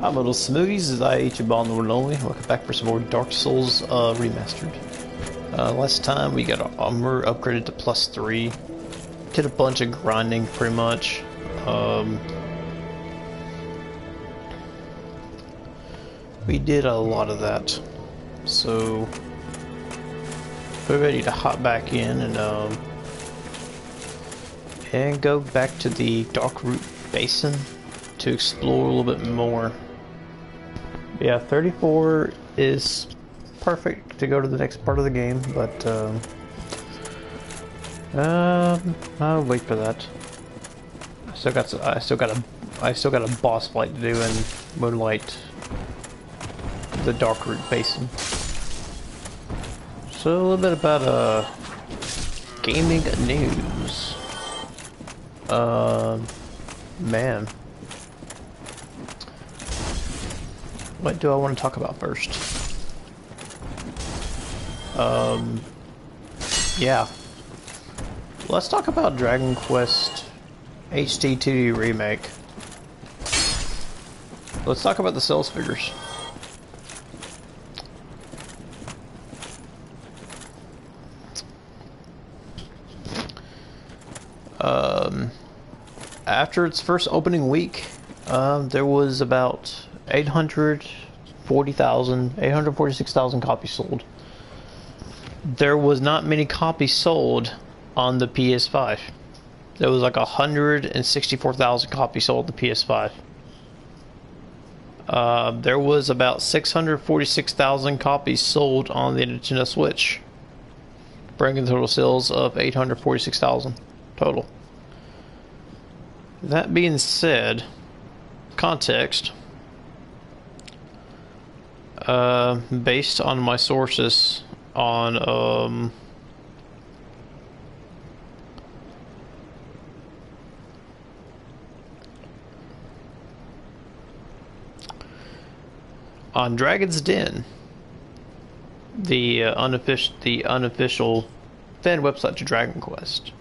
Hi, little Tsumugies. Is I eat your ball in the world only. Welcome back for some more Dark Souls Remastered. Last time we got our armor upgraded to +3. Did a bunch of grinding, pretty much. We did a lot of that. So we're ready to hop back in and go back to the Darkroot Basin to explore a little bit more. Yeah, 34 is perfect to go to the next part of the game, but I'll wait for that. I still got a boss fight to do in Moonlight, the Darkroot Basin. So a little bit about gaming news. Man. What do I want to talk about first? Yeah. Let's talk about Dragon Quest HD 2D Remake. Let's talk about the sales figures. After its first opening week, there was about 846,000 copies sold. There was not many copies sold on the PS5. There was like 164,000 copies sold on the PS5. There was about 646,000 copies sold on the Nintendo Switch, bringing the total sales of 846,000 total. That being said, context, based on my sources on Dragon's Den, the unofficial fan website to Dragon Quest,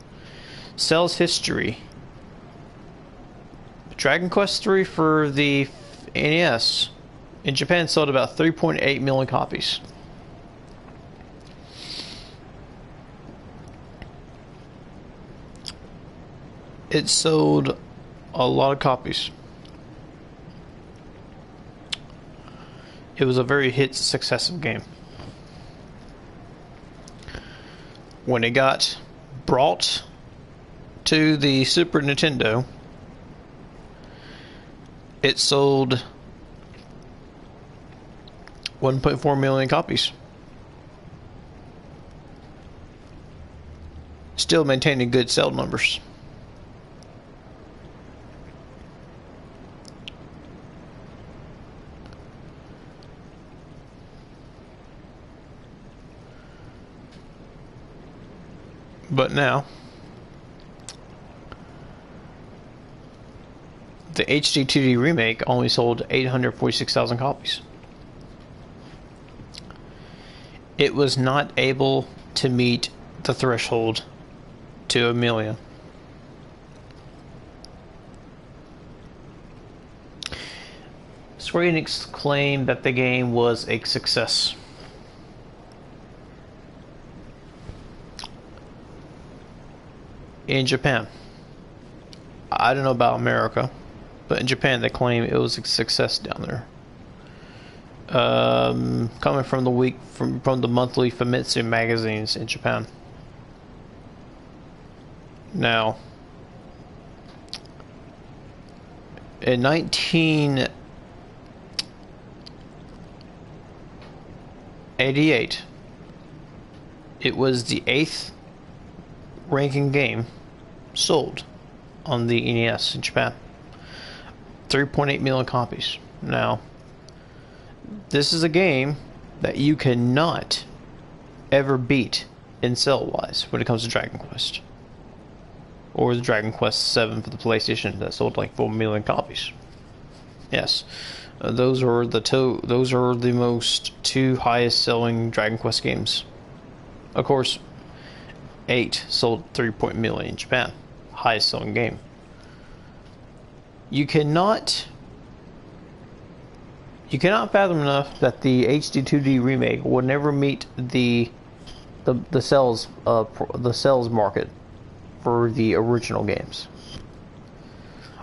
sales history. Dragon Quest III for the NES in Japan sold about 3.8 million copies. It sold a lot of copies. It was a very successful game. When it got brought to the Super Nintendo, it sold 1.4 million copies. Still maintaining good sale numbers. But now, the HD 2D remake only sold 846,000 copies. It was not able to meet the threshold to 1 million. Square Enix claimed that the game was a success. In Japan. I don't know about America, but in Japan they claim it was a success down there. Coming from the monthly Famitsu magazines in Japan. Now, in 1988, it was the 8th ranking game sold on the NES in Japan. 3.8 million copies. Now, this is a game that you cannot ever beat in sale-wise when it comes to Dragon Quest. Or the Dragon Quest VII for the PlayStation that sold like 4 million copies. Yes, those are the two highest selling Dragon Quest games. Of course, 8 sold 3.0 million in Japan. Highest selling game. You cannot You cannot fathom enough that the HD 2D remake will never meet the sales market for the original games.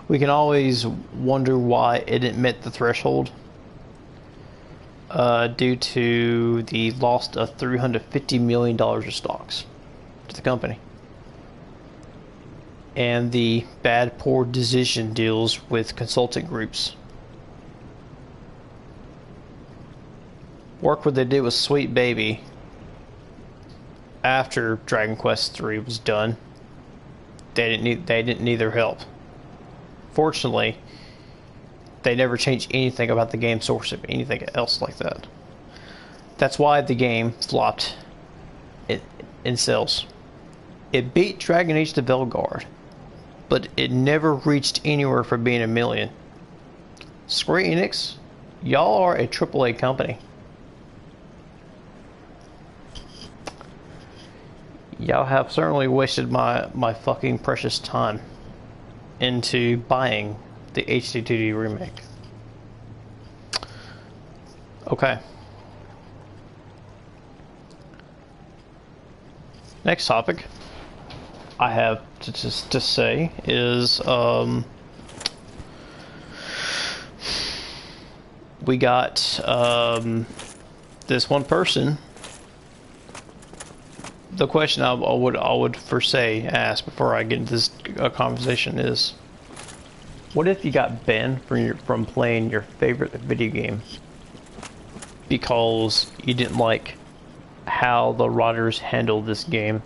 We can always wonder why it didn't meet the threshold due to the loss of $350 million of stocks to the company and the bad, poor decision deals with consulting groups. Work what they did with Sweet Baby after Dragon Quest III was done. They didn't need their help. Fortunately, they never changed anything about the game source or anything else like that. That's why the game flopped in sales. It beat Dragon Age the Veilguard, but it never reached anywhere for being a million. Square Enix, y'all are a AAA company. Y'all have certainly wasted my fucking precious time into buying the HD2D remake. Okay. Next topic I have to say is we got this one person. The question I would for say ask before I get into this conversation is, what if you got banned from playing your favorite video game because you didn't like how the writers handled this game?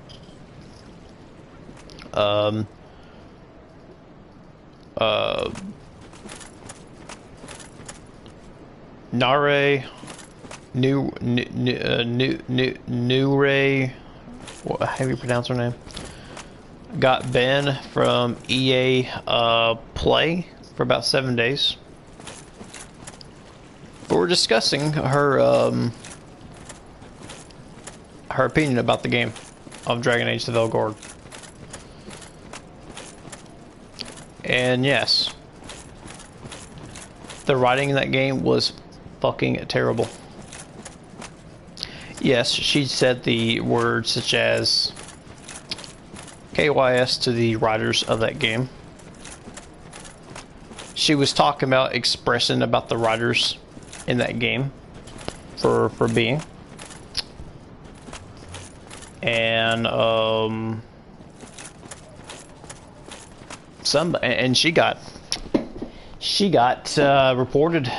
Nare, how do you pronounce her name? Got banned from EA Play for about 7 days for discussing her opinion about the game of Dragon Age the Veilguard. And yes, the writing in that game was fucking terrible. Yes, she said the words such as KYS to the writers of that game. She was talking about expressing about the writers in that game for being. And she got reported.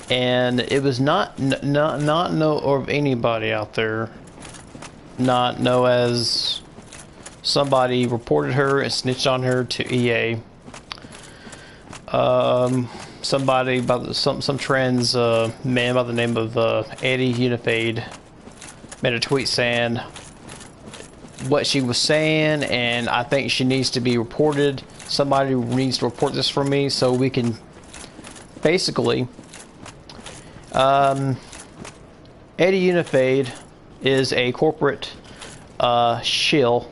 And it was not know of anybody out there, not know as somebody reported her and snitched on her to EA. Somebody about some trans man by the name of Eddie Unifade made a tweet saying what she was saying, and I think she needs to be reported. Somebody needs to report this for me so we can basically. Eddie Unifade is a corporate shill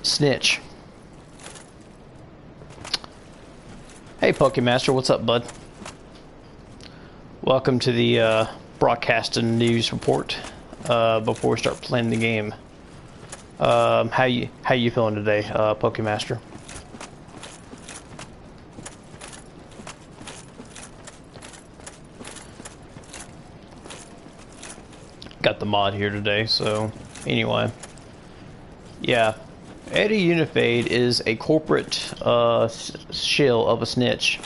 snitch. Hey Pokemaster, what's up, bud? Welcome to the broadcasting news report. Before we start playing the game, how you feeling today, Pokemaster? Got the mod here today, so anyway, yeah, Eddie Unifade is a corporate shill of a snitch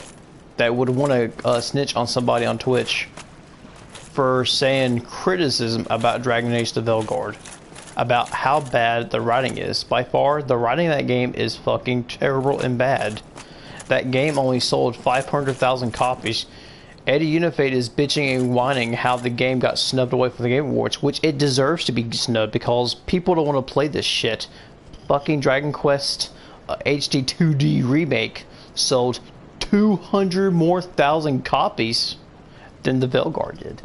that would want to snitch on somebody on Twitch for saying criticism about Dragon Age the Veilguard, about how bad the writing is. By far, the writing of that game is fucking terrible and bad. That game only sold 500,000 copies. Eddie Unifade is bitching and whining how the game got snubbed away from the Game Awards, which it deserves to be snubbed because people don't want to play this shit. Fucking Dragon Quest HD 2D remake sold 200 more thousand copies than the Veilguard did.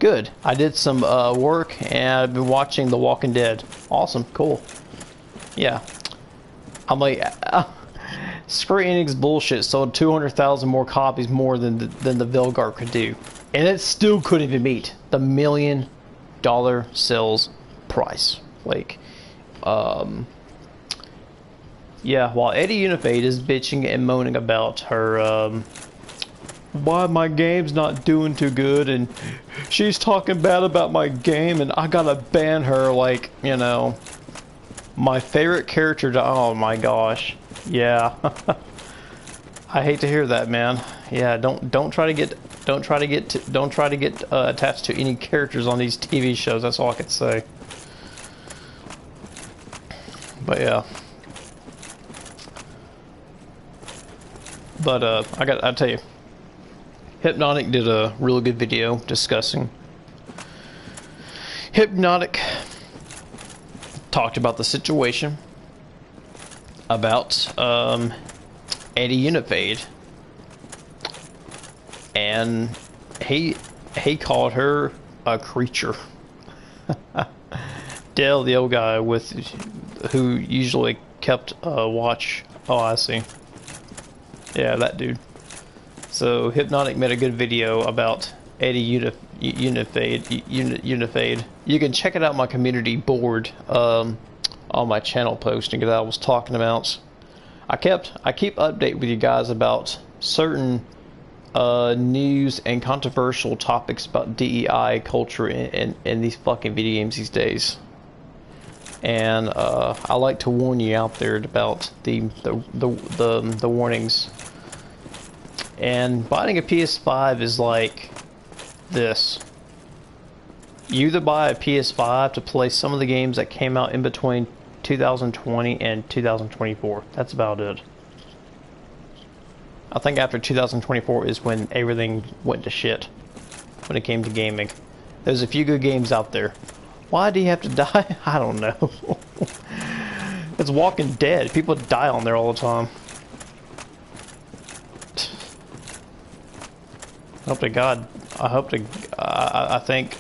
Good. I did some work and I've been watching The Walking Dead. Awesome. Cool. Yeah. I'm like... Square Enix bullshit sold 200,000 more copies more than the Veilguard could do. And it still couldn't even meet the $1 million sales price. Like, yeah, while Eddie Unifade is bitching and moaning about her, why my game's not doing too good, and she's talking bad about my game, and I gotta ban her, like, you know, my favorite character to, oh my gosh, yeah. I hate to hear that, man. Yeah, don't try to get attached to any characters on these TV shows. That's all I could say. But yeah. But I tell you, Hypnotic did a really good video discussing. Hypnotic talked about the situation about Eddie Unifade, and he called her a creature. Dale, the old guy who usually kept watch. Oh, I see. Yeah, that dude. So Hypnotic made a good video about Eddie Unifade. You can check it out on my community board on my channel posting that I was talking about. I keep update with you guys about certain news and controversial topics about DEI culture in these fucking video games these days. And I like to warn you out there about the warnings. And buying a PS5 is like this. You either buy a PS5 to play some of the games that came out in between 2020 and 2024. That's about it. I think after 2024 is when everything went to shit when it came to gaming. There's a few good games out there. Why do you have to die? I don't know. It's Walking Dead. People die on there all the time. I hope to God. I think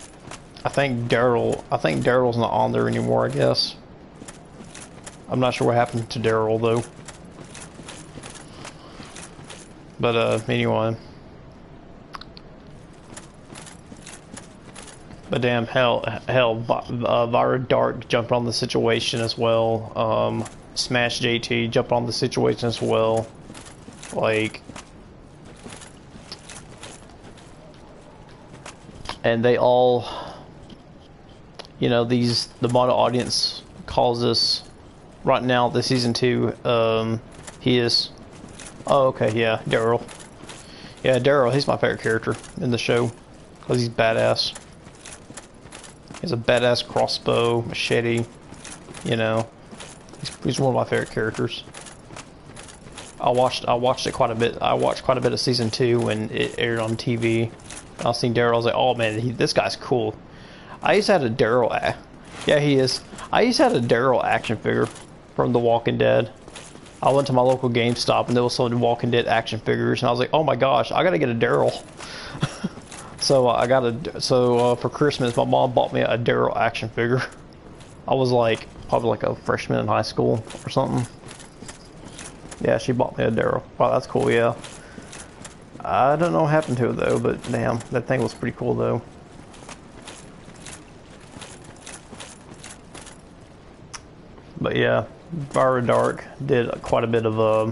Daryl's not on there anymore, I guess. I'm not sure what happened to Daryl though. But anyway. But damn, hell, Vira Dark jumped on the situation as well. Smash JT jumped on the situation as well. Like, and they all, you know, the mono audience calls this right now, the season 2, he is, oh, okay, yeah, Daryl. Yeah, Daryl, he's my favorite character in the show, because he's badass. He has a badass crossbow, machete, you know. He's one of my favorite characters. I watched it quite a bit. I watched quite a bit of season 2 when it aired on TV. I seen Daryl, I was like, oh man, this guy's cool. I used to have a Daryl, yeah, he is. I used to have a Daryl action figure from The Walking Dead. I went to my local GameStop and there was some Walking Dead action figures, and I was like, oh my gosh, I gotta get a Daryl. So for Christmas, my mom bought me a Daryl action figure. I was like, probably like a freshman in high school or something. Yeah, she bought me a Daryl. Wow, that's cool, yeah. I don't know what happened to it though, but damn, that thing was pretty cool though. But yeah, Vira Dark did quite a bit of, I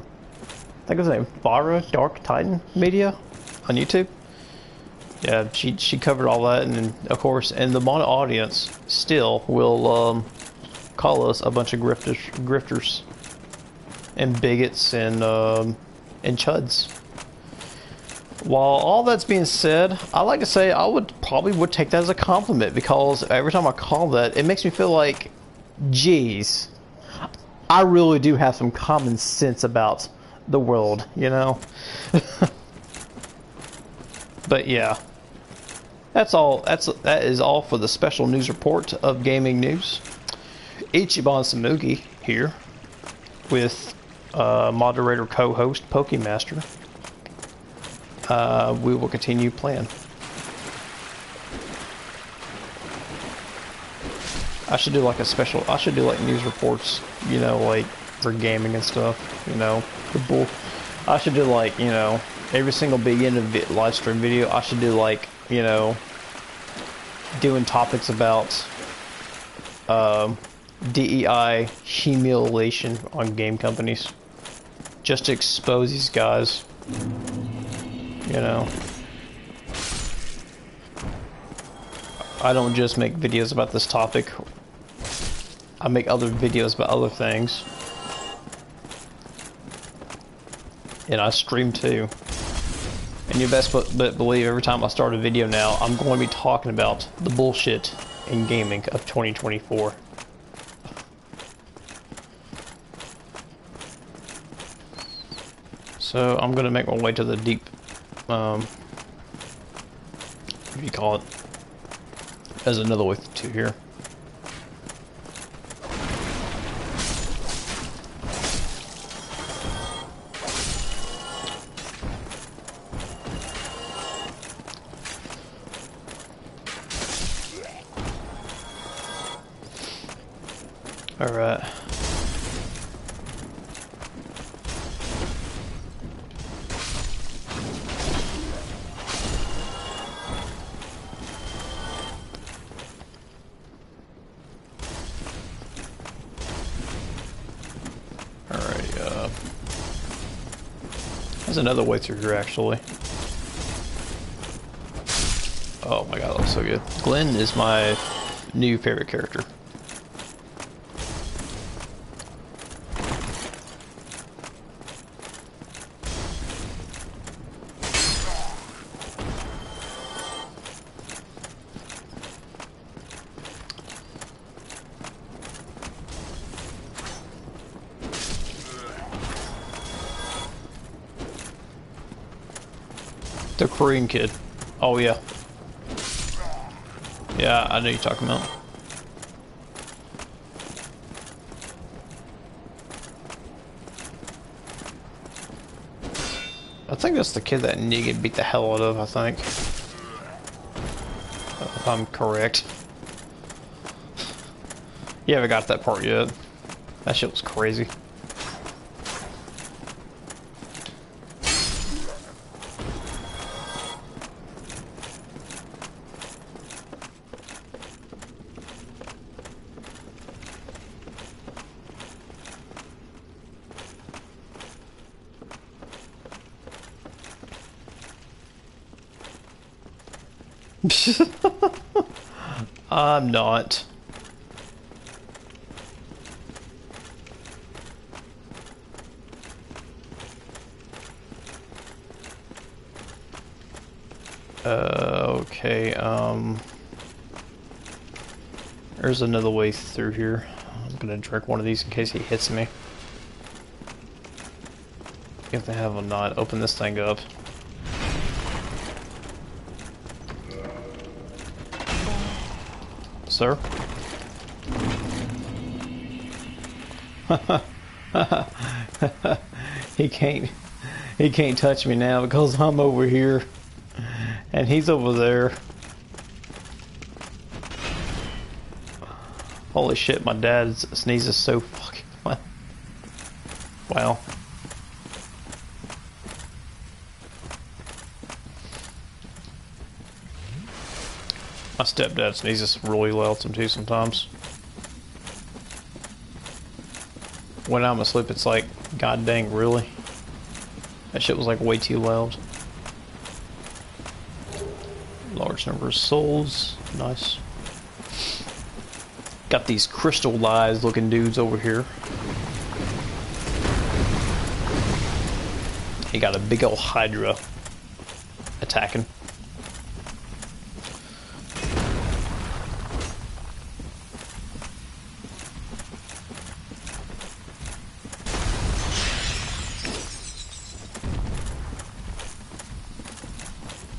think it was named Vira Dark Titan Media on YouTube. Yeah, she covered all that, and of course, and the mono audience still will call us a bunch of grifters and bigots and chuds. While all that's being said, I like to say I would take that as a compliment, because every time I call that, it makes me feel like, geez, I really do have some common sense about the world, you know? But yeah, that is all for the special news report of gaming news. Ichiban Tsumugi here with moderator co-host Pokemaster. We will continue playing. I should do like news reports, you know, like for gaming and stuff, you know. I should do like, you know, every single beginning of live stream video, I should do like you know, doing topics about DEI humiliation on game companies, just to expose these guys, you know. I don't just make videos about this topic. I make other videos about other things. And I stream too. And you best believe every time I start a video now, I'm going to be talking about the bullshit in gaming of 2024. So I'm going to make my way to the deep, what do you call it? There's another way to here. All right. There's another way through here, actually. Oh my god, that looks so good. Glenn is my new favorite character. The Korean kid. Oh yeah. Yeah, I know you're talking about. I think that's the kid that Negan beat the hell out of, I think. If I'm correct. You haven't got that part yet. That shit was crazy. I'm not. Okay, there's another way through here. I'm gonna drink one of these in case he hits me. If they have a knot, open this thing up. Sir? He can't touch me now because I'm over here and he's over there. Holy shit, my dad sneezes so fucking loud. Wow. My stepdad sneezes really loud too sometimes. When I'm asleep, it's like, god dang, really? That shit was like way too loud. Large number of souls. Nice. Got these crystallized looking dudes over here. He got a big old Hydra attacking.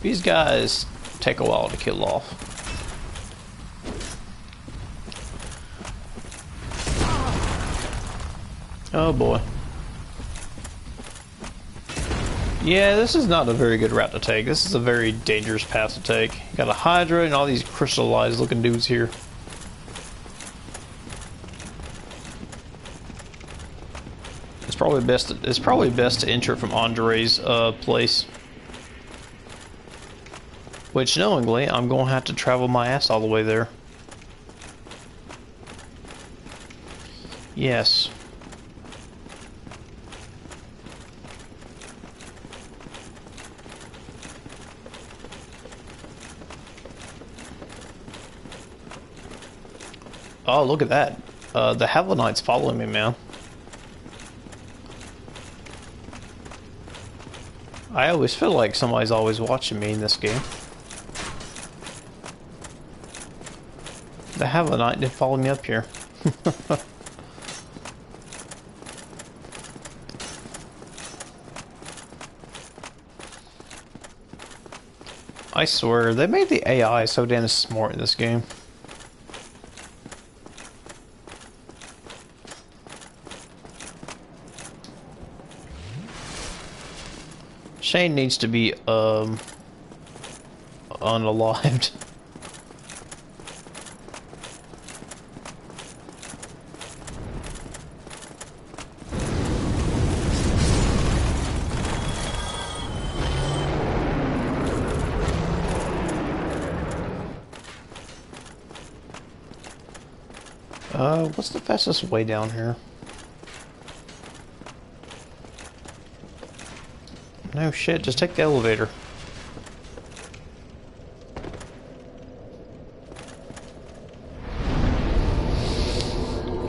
These guys take a while to kill off. Oh boy. Yeah, this is not a very good route to take. This is a very dangerous path to take. You got a Hydra and all these crystallized looking dudes here. It's probably best to enter from Andre's place. Which, knowingly, I'm going to have to travel my ass all the way there. Yes. Oh, look at that. The Havla Knight's following me, man. I always feel like somebody's always watching me in this game. The Havla Knight did follow me up here. I swear, they made the AI so damn smart in this game. Shane needs to be, unalived. What's the fastest way down here? No shit, just take the elevator.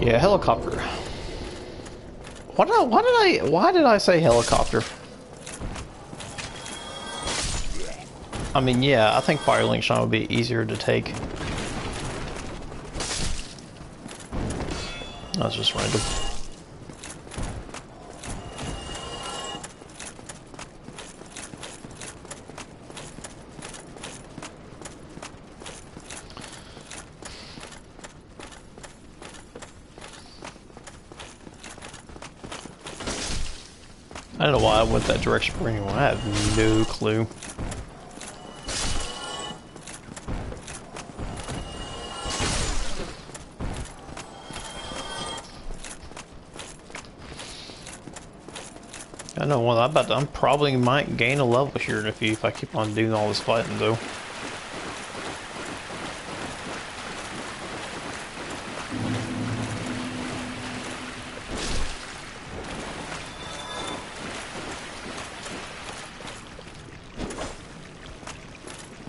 Yeah, helicopter. Why did I say helicopter? I mean, yeah, I think Firelink Shine would be easier to take. That's just random. I don't know why I went that direction for anyone. I have no clue. I know what I'm probably might gain a level here if I keep on doing all this fighting though.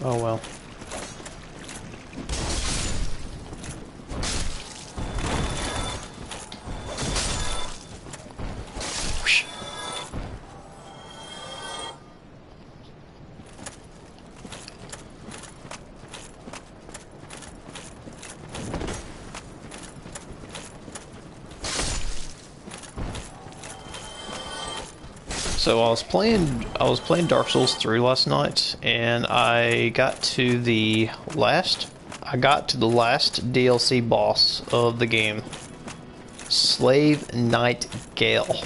Oh well. So I was playing Dark Souls 3 last night, and I got to the last DLC boss of the game, Slave Knight Gale.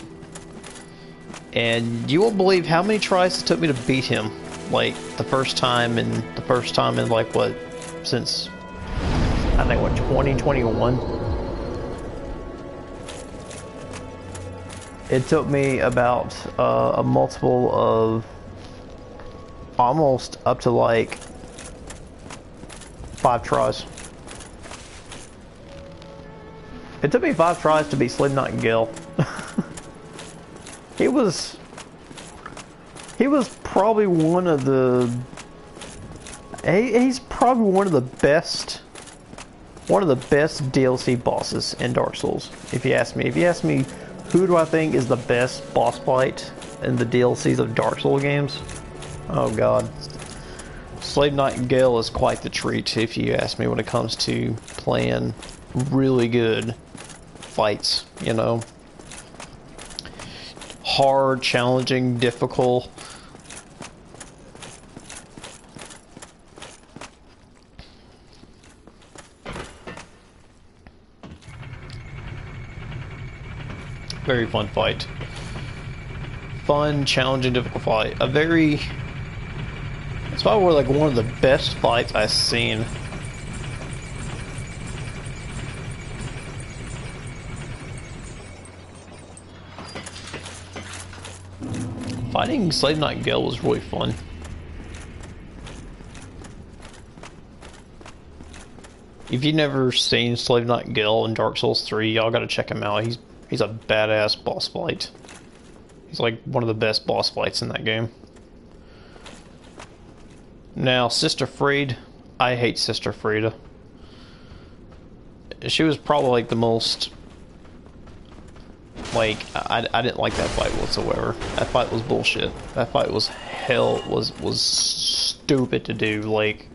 And you won't believe how many tries it took me to beat him. Like the first time in like what, since I think what, 2021. It took me about a multiple of almost up to like 5 tries. It took me 5 tries to beat Slave Knight Gale. He was probably one of the he's probably one of the best DLC bosses in Dark Souls, if you ask me. If you ask me who do I think is the best boss fight in the DLCs of Dark Souls games? Oh god. Slave Knight Gale is quite the treat, if you ask me, when it comes to playing really good fights, you know? Hard, challenging, difficult. Very fun fight. Fun, challenging, difficult fight. It's probably like one of the best fights I've seen. Fighting Slave Knight Gale was really fun. If you've never seen Slave Knight Gil in Dark Souls 3, y'all gotta check him out. He's a badass boss fight. He's like one of the best boss fights in that game. Now, Sister Fried. I hate Sister Frieda. She was probably like the most... Like, I didn't like that fight whatsoever. That fight was bullshit. That fight was was stupid to do. Like,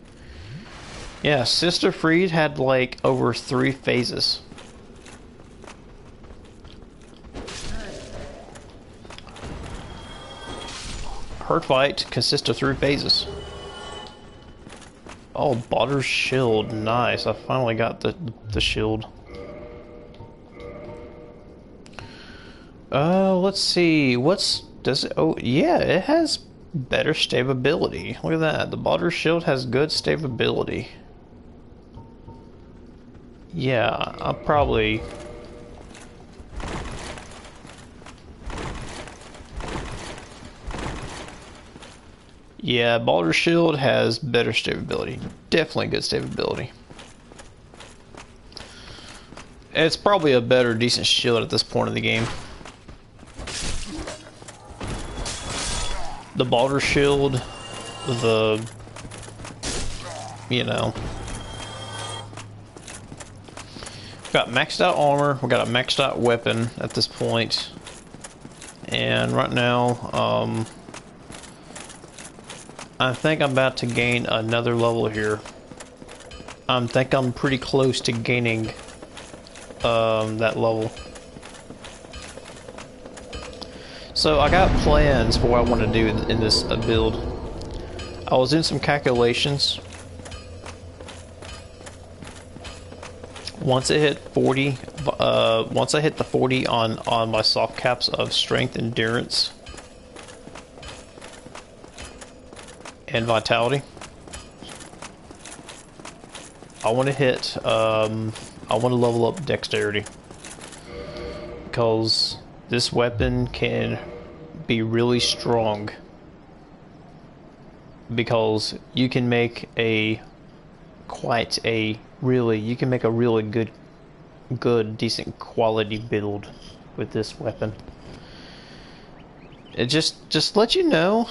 yeah, Sister Fried had like over 3 phases. Her fight consists of 3 phases. Oh, Balder's shield, nice. I finally got the shield. Let's see. Does it? Oh, yeah, it has better stability. Look at that. The Balder's shield has good stability. Yeah, I'll probably. Yeah, Balder's shield has better stability. Definitely good stability. It's probably a better, decent shield at this point in the game. The Balder's shield, you know, got maxed out armor, we got a maxed out weapon at this point, and right now, I think I'm about to gain another level here. I think I'm pretty close to gaining, that level. So I got plans for what I want to do in this build. I was doing some calculations. Once it hit 40, once I hit the 40 on my soft caps of strength, endurance, and vitality, I want to hit. I want to level up dexterity because this weapon can be really strong, because you can make a really good decent quality build with this weapon. It just let you know,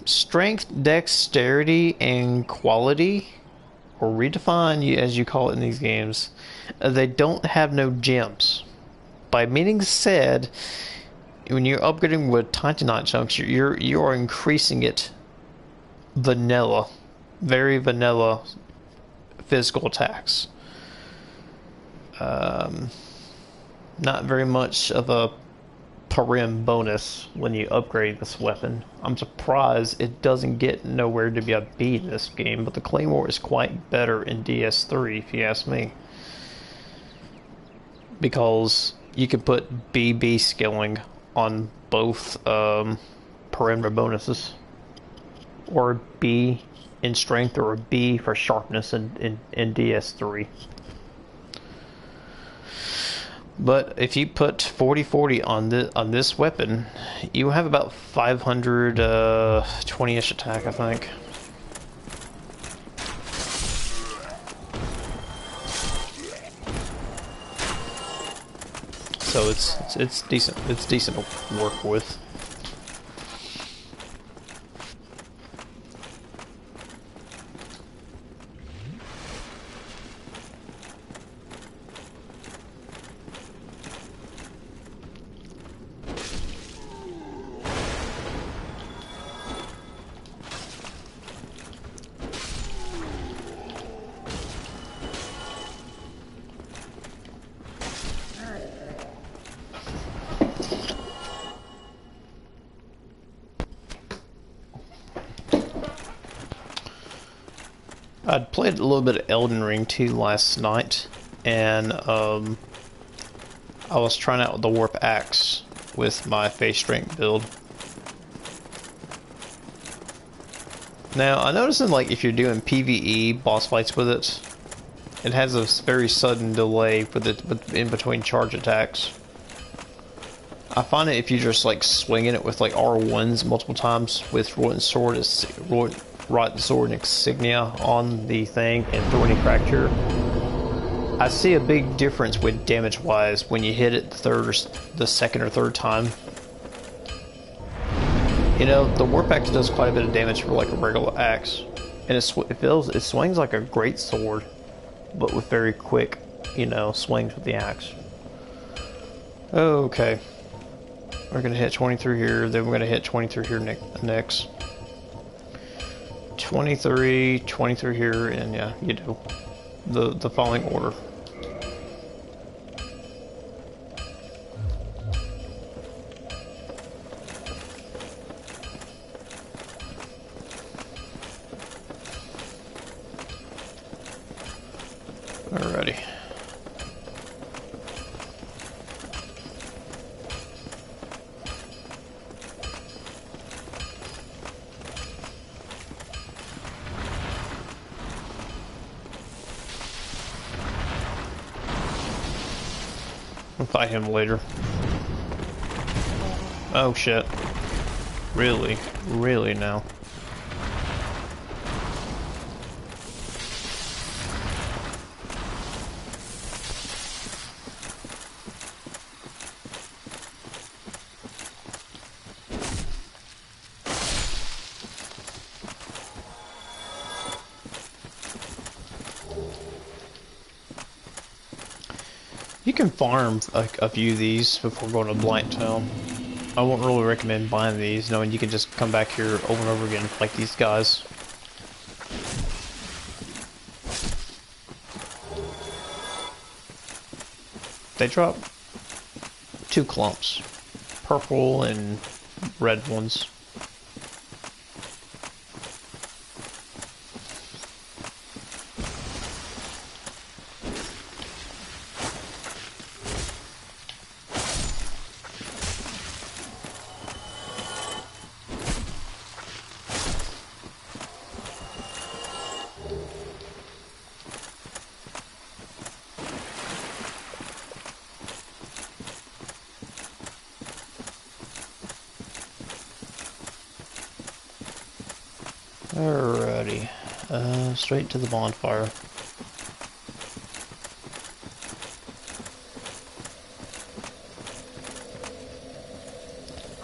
strength, dexterity, and quality, or redefine as you call it in these games, they don't have no gems. By meaning said, when you're upgrading with Titanite chunks, you are increasing it vanilla, very vanilla physical attacks. Not very much of a parim bonus when you upgrade this weapon. I'm surprised it doesn't get nowhere to be a B in this game, but the Claymore is quite better in DS3 if you ask me, because you can put BB skilling on both perimeter bonuses, or B in strength, or a B for sharpness in DS3. But if you put 40/40 on this weapon, you have about 520-ish attack, I think. So it's decent. It's decent to work with. I'd played a little bit of Elden Ring 2 last night, and I was trying out the Warp Axe with my face strength build. Now, I noticed that, like, if you're doing PvE boss fights with it, it has a very sudden delay in between charge attacks. I find that if you just like swinging it with like R1s multiple times with Royal Sword, write the sword insignia on the thing and throw any fracture, I see a big difference with damage wise when you hit it the second or third time. You know, the warp axe does quite a bit of damage for like a regular axe, and it swings like a great sword, but with very quick, you know, swings with the axe. Okay, we're gonna hit 23 here, then we're gonna hit 23 here next. 23, 23 here, and yeah, you do the following order. Alrighty. We'll fight him later. Oh shit. Really? Really now? You can farm a few of these before going to Blight Town. I won't really recommend buying these, knowing you can just come back here over and over again like these guys. They drop 2 clumps, purple and red ones. Alrighty, straight to the bonfire.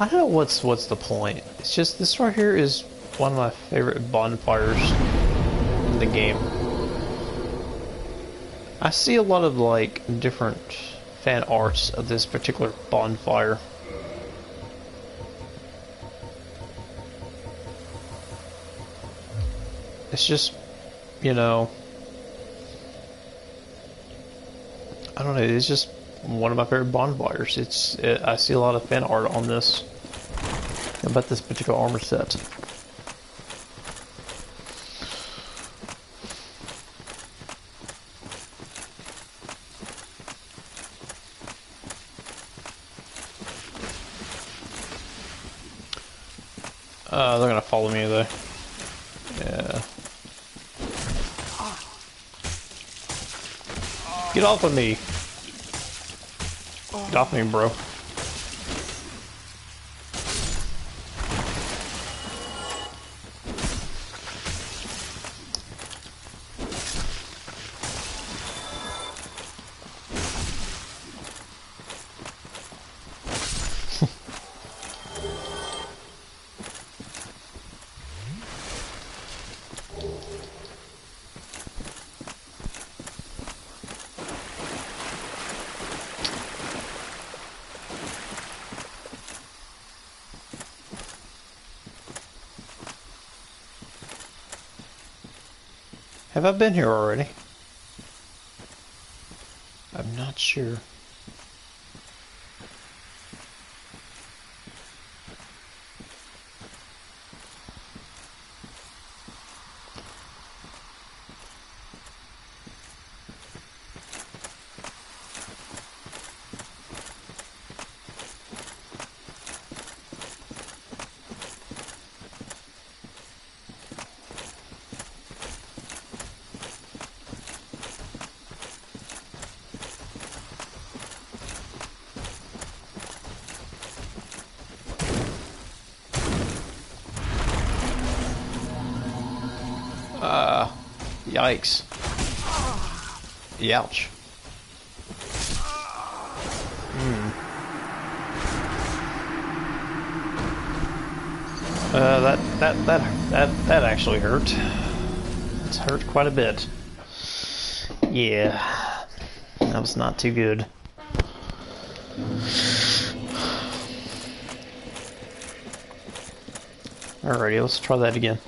I don't know what's the point. It's just this right here is one of my favorite bonfires in the game. I see a lot of like different fan arts of this particular bonfire. It's just, you know, I don't know, it's just one of my favorite bonfires. I see a lot of fan art on this, about this particular armor set. They're gonna follow me though. Yeah. Get off of me! Get off me, bro. Have I been here already? I'm not sure. Yikes. Youch. That actually hurt. It's hurt quite a bit. Yeah, that was not too good. Alrighty, let's try that again.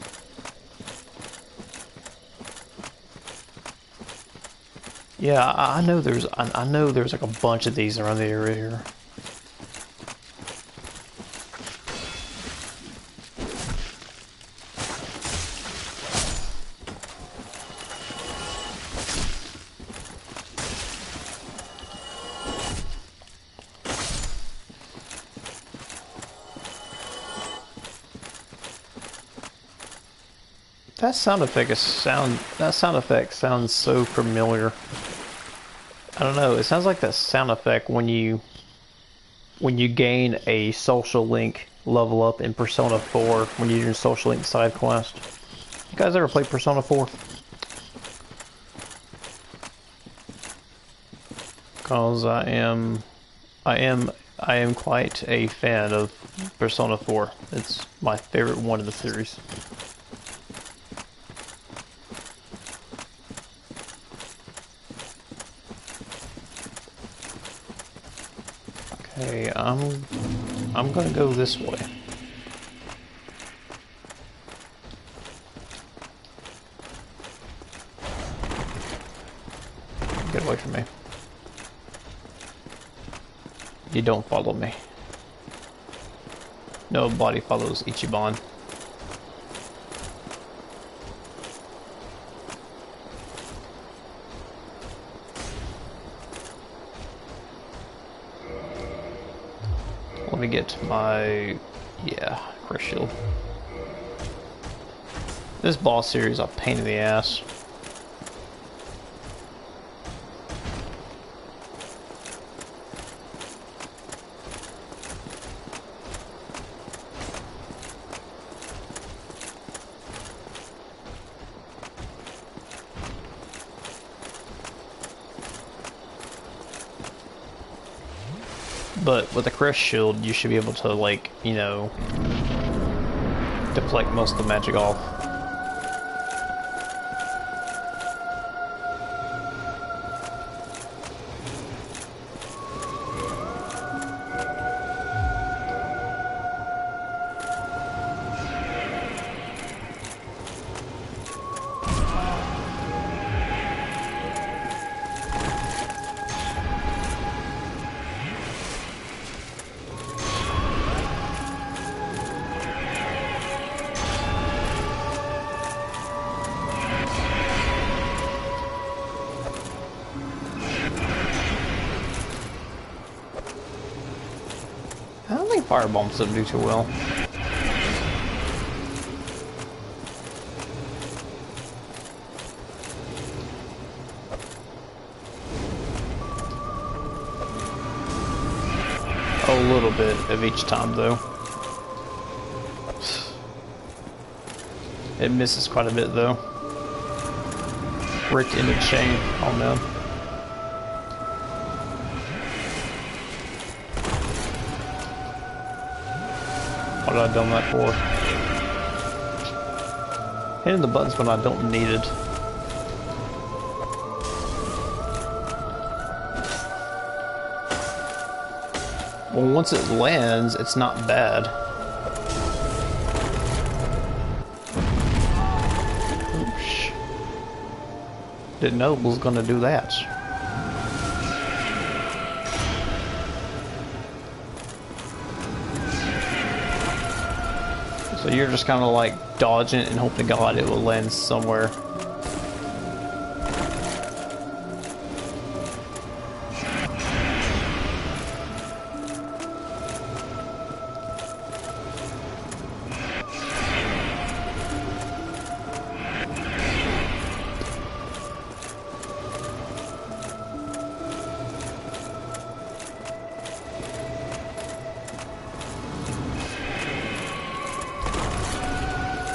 Yeah, I know there's like a bunch of these around the area here. That sound effect sounds so familiar. I don't know, it sounds like that sound effect when you gain a social link level up in Persona 4 when you're doing social link side quest. You guys ever play Persona 4? Because I am quite a fan of Persona 4. It's my favorite one of the series. Okay, I'm gonna go this way. Get away from me. You don't follow me. Nobody follows Ichiban. Let me get my, crush shield. This boss series is a pain in the ass. But with a crush shield, you should be able to, like, you know, deflect most of the magic off. Fire bombs don't do too well. A little bit of each time, though. It misses quite a bit, though. Rick in the chain. Oh no. What have I done that for? Hitting the buttons when I don't need it. Well, once it lands, it's not bad. Oops. Didn't know it was gonna do that. So you're just kind of like dodging it and hoping to God it will land somewhere.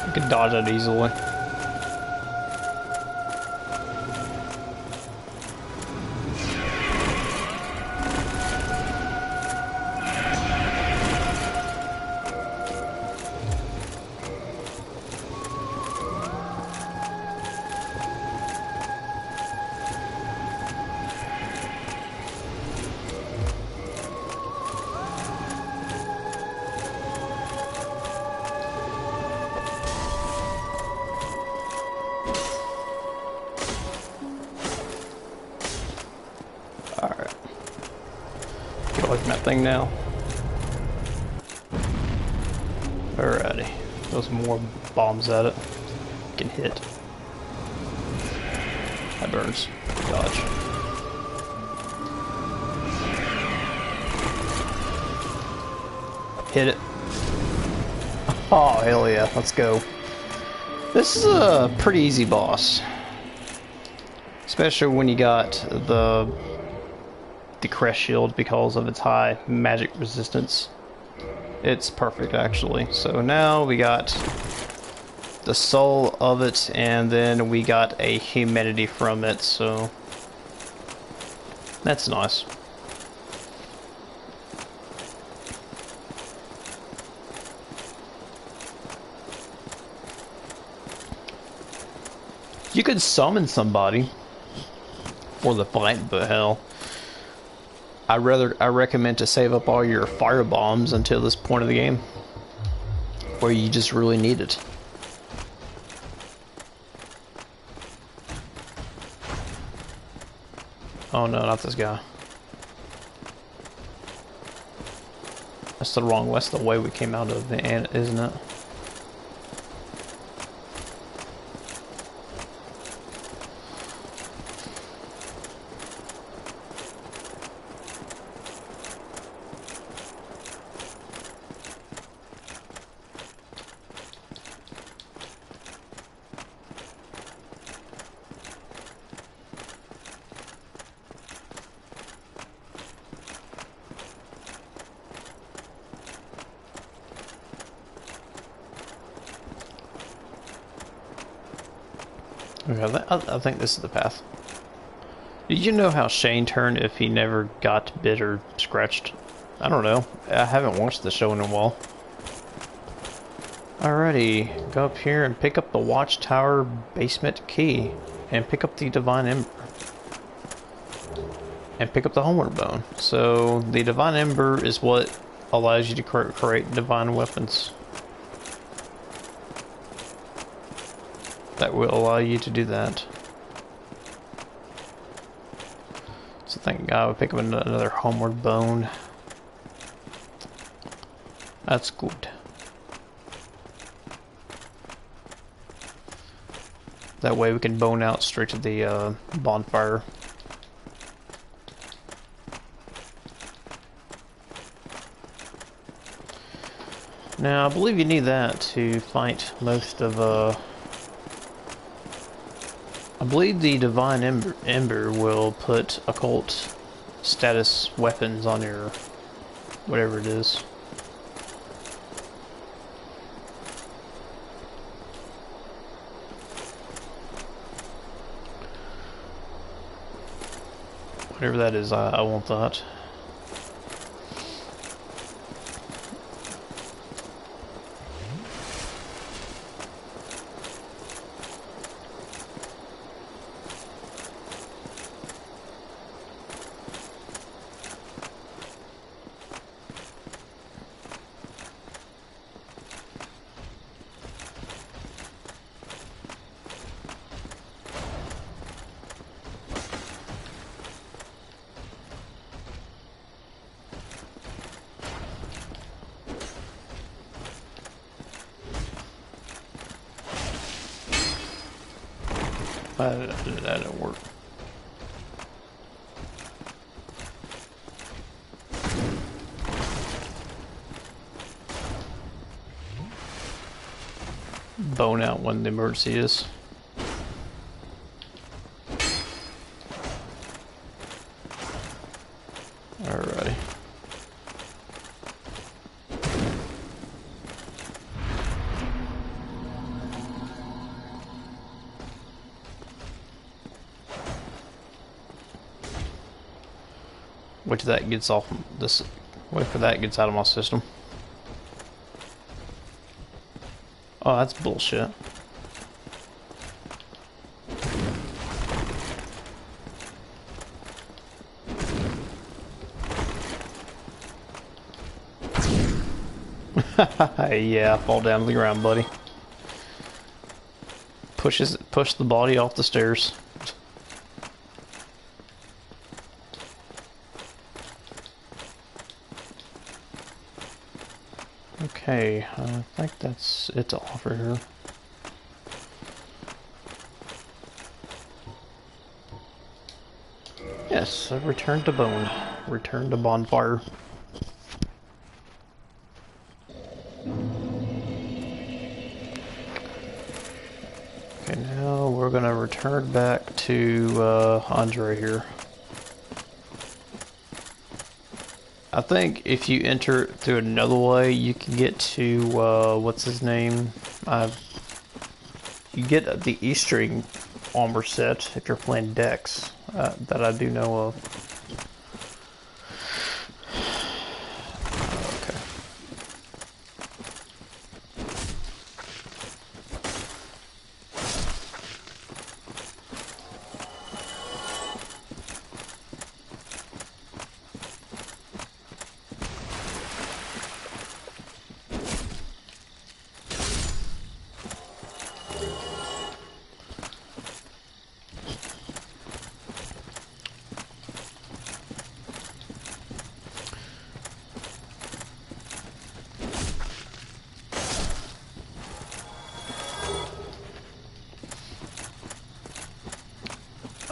You can dodge it easily. collecting that thing now. Alrighty. Throw some more bombs at it. Can hit. That burns. Dodge. Hit it. Oh, hell yeah. Let's go. This is a pretty easy boss. Especially when you got the crest shield because of its high magic resistance. It's perfect, actually. So now we got the soul of it, and then we got a humanity from it, so that's nice. You could summon somebody for the fight, but hell, I recommend to save up all your fire bombs until this point of the game, where you just really need it. Oh no, not this guy. That's the wrong. That's the way we came out of the end, isn't it? Okay, I think this is the path. Did you know how Shane turned if he never got bit or scratched? I don't know. I haven't watched the show in a while. Alrighty, go up here and pick up the watchtower basement key. And pick up the divine ember. And pick up the homeward bone. So, the divine ember is what allows you to create divine weapons. That will allow you to do that. So thank God we pick up another homeward bone. That's good. That way we can bone out straight to the bonfire. Now I believe you need that to fight most of I believe the Divine Ember will put occult status weapons on your whatever it is. Whatever that is, I want that. That didn't work. Bone out when the emergency is. Alrighty. Wait till that gets off this. Wait for that gets out of my system. Oh, that's bullshit. Yeah, fall down to the ground, buddy. Push the body off the stairs. Okay, I think that's it to offer here. Yes, return to bone. Return to bonfire. Okay, now we're gonna return back to Andre here. I think if you enter through another way, you can get to, what's his name? You get the Eastern armor set if you're playing Dex, that I do know of. Okay.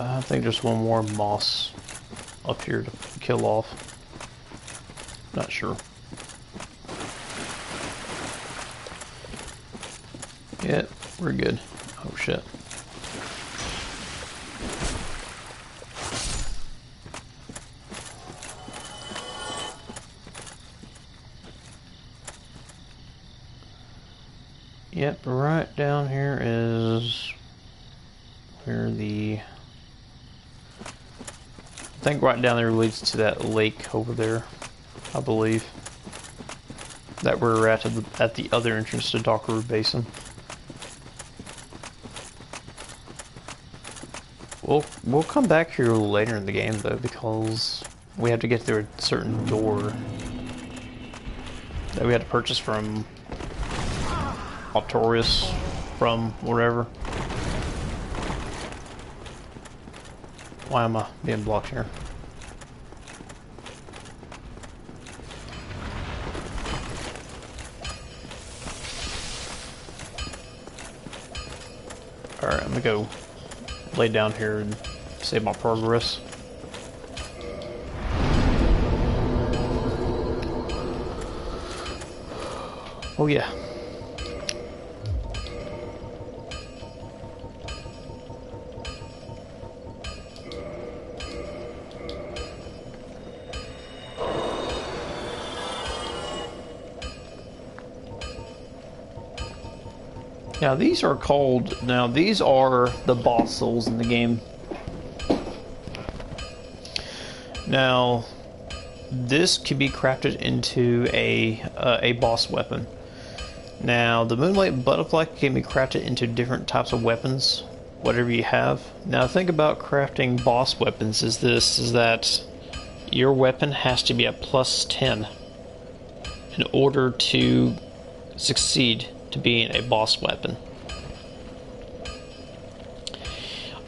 I think there's one more moss up here to kill off. Not sure. Yeah, we're good. Oh shit. Yep, right down here is where the... I think right down there leads to that lake over there, I believe. That we're at the other entrance to Dockery Basin. We'll come back here later in the game though, because we have to get through a certain door that we had to purchase from Altorius, from wherever. Why am I being blocked here? Alright, I'm gonna go lay down here and save my progress. Oh yeah. Now these are the boss souls in the game. Now, this can be crafted into a boss weapon. Now, the moonlight butterfly can be crafted into different types of weapons, whatever you have. Now, the thing about crafting boss weapons is that your weapon has to be at +10 in order to succeed to being a boss weapon.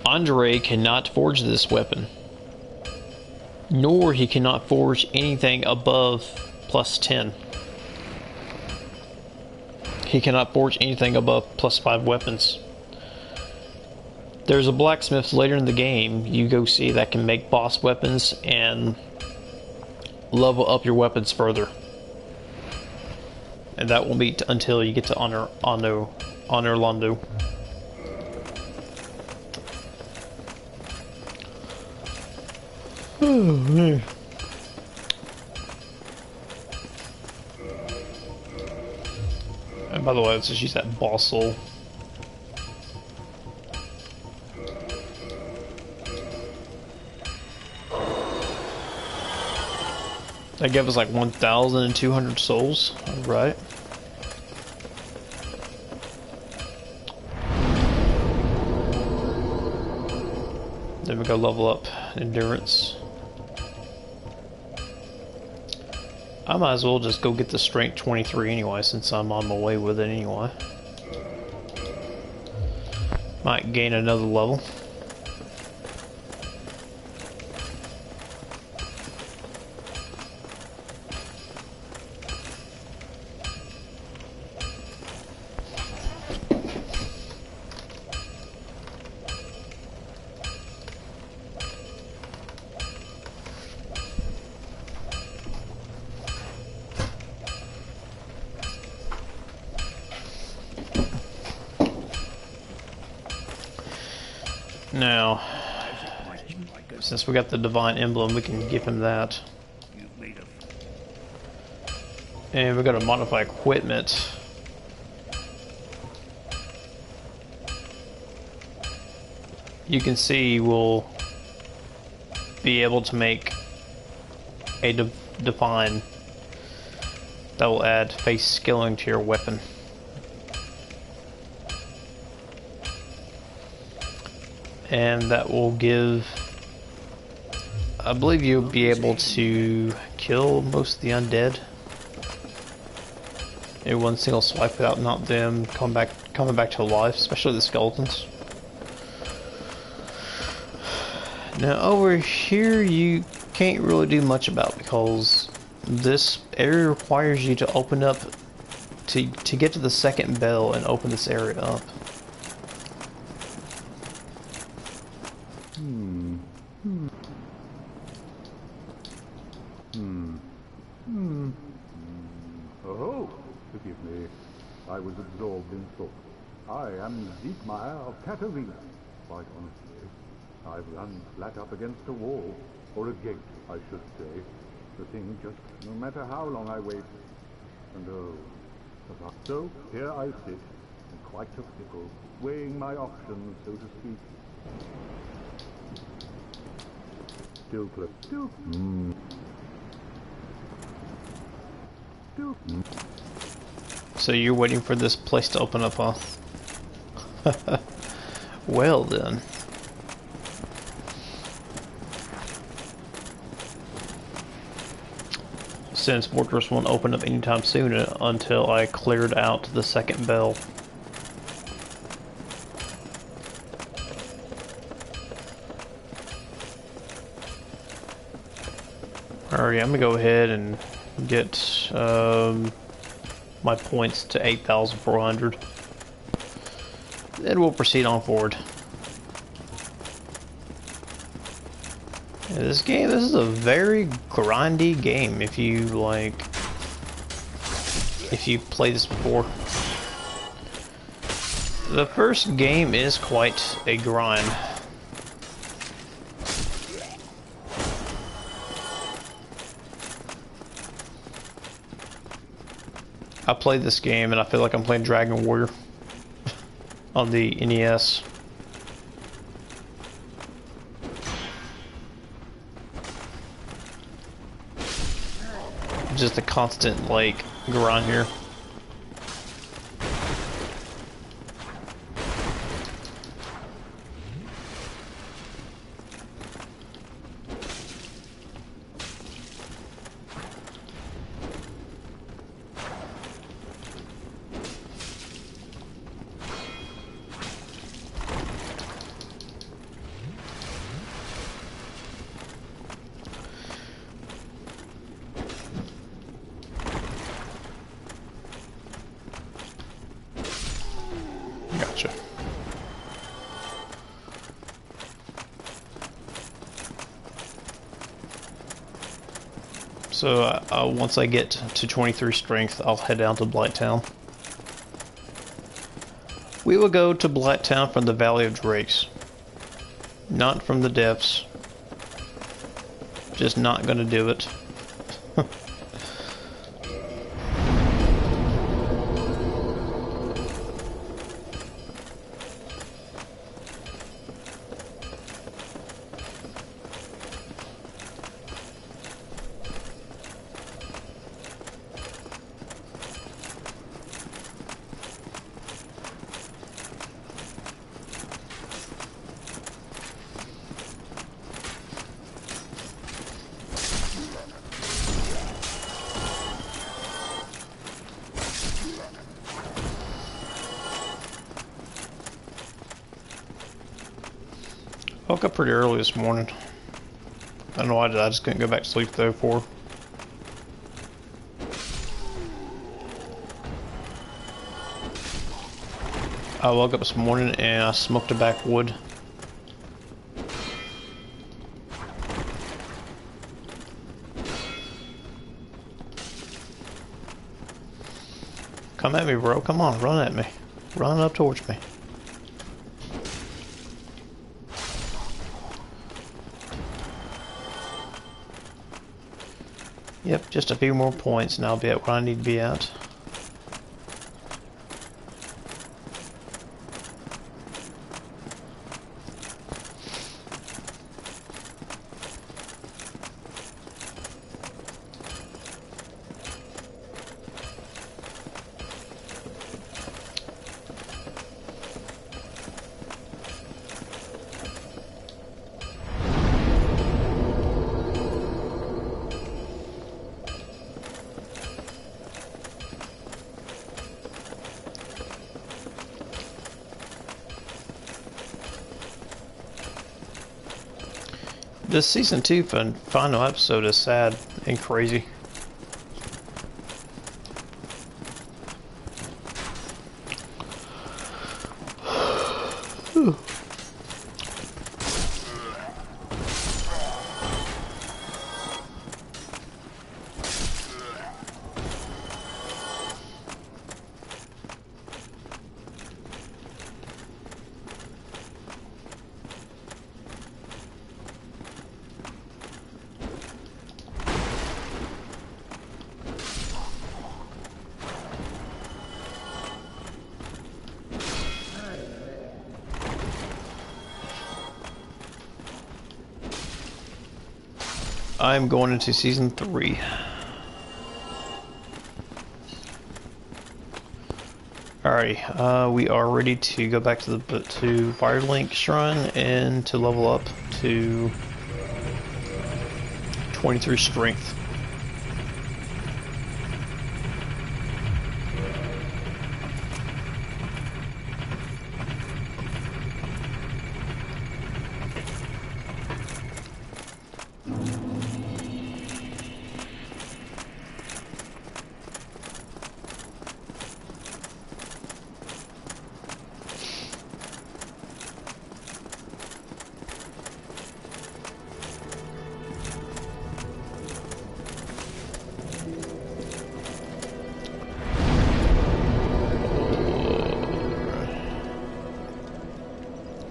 Andre cannot forge this weapon, nor he cannot forge anything above +10. He cannot forge anything above +5 weapons. There's a blacksmith later in the game you go see that can make boss weapons and level up your weapons further. And that won't be until you get to Honor Londo. Oh man. And by the way, let's just use that boss soul. That gave us like 1,200 souls. Alright. Then we go level up endurance. I might as well just go get the strength 23 anyway, since I'm on my way with it anyway. Might gain another level. Now, since we got the divine emblem, we can give him that. And we're gonna modify equipment. You can see we'll be able to make a divine that will add face scaling to your weapon. And that will give, I believe you'll be able to kill most of the undead in one single swipe without not them coming back to life, especially the skeletons. Now over here you can't really do much about, because this area requires you to open up to get to the second bell and open this area up. Oh, forgive me. I was absorbed in thought. I am Ziegmeyer of Katarina. Quite honestly, I've run flat up against a wall, or a gate, I should say. The thing just, no matter how long I wait, and so here I sit, in quite a pickle, weighing my options, so to speak. Still close. So you're waiting for this place to open up, huh? Well then. Since Fortress won't open up anytime soon until I cleared out the second bell. Alright, I'm gonna go ahead and get my points to 8,400. Then we'll proceed on forward. Yeah, this is a very grindy game if you played this before. The first game is quite a grind. I played this game and I feel like I'm playing Dragon Warrior on the NES. Just a constant, like, grind here. Gotcha. So once I get to 23 strength, I'll head down to Blighttown. We will go to Blighttown from the Valley of Drakes, not from the depths. Just not gonna do it. Woke up pretty early this morning. I don't know why I just couldn't go back to sleep though for. I woke up this morning and I smoked a backwood. Come at me, bro. Come on, run at me. Run up towards me. Yep, just a few more points and I'll be at what I need to be at. This season 2 final episode is sad and crazy. I'm going into season 3. Alrighty, we are ready to go back to the Firelink Shrine and to level up to 23 strength.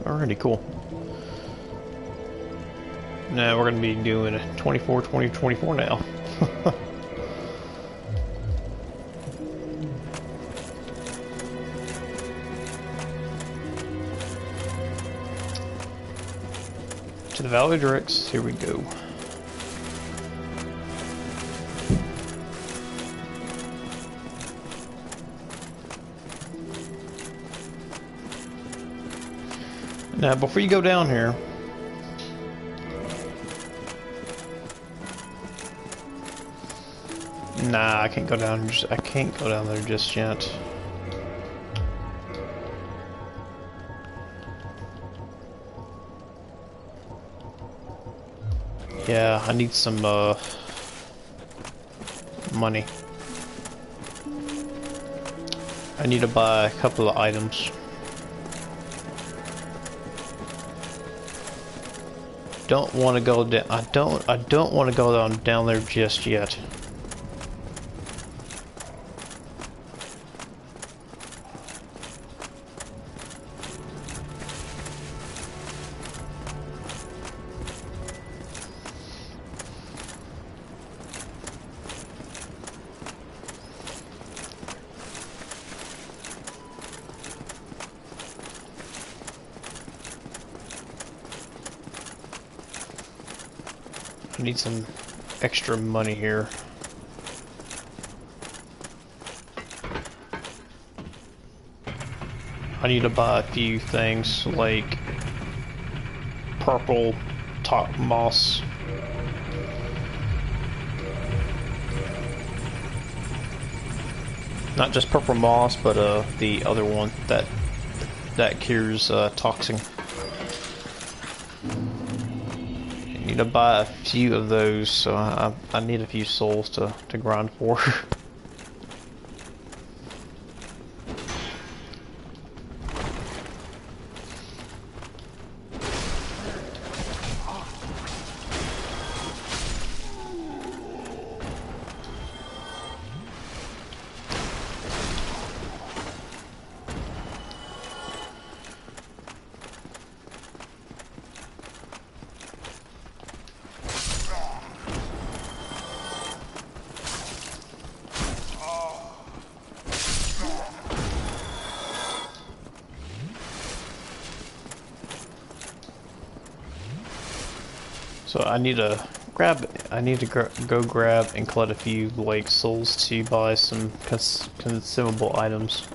Alrighty, cool. Now we're going to be doing a 24, 20, 24 now. To the Valley of Drix, here we go. Now, before you go down here, nah, I can't go down. I can't go down there just yet. Yeah, I need some money. I need to buy a couple of items. Don't want to go down. I don't want to go down there just yet. I need some extra money here. I need to buy a few things like purple top moss. Not just purple moss, but the other one that cures toxin. Need to buy a few of those, so I need a few souls to grind for. So I need to grab. I need to go grab and collect a few like souls to buy some consumable items.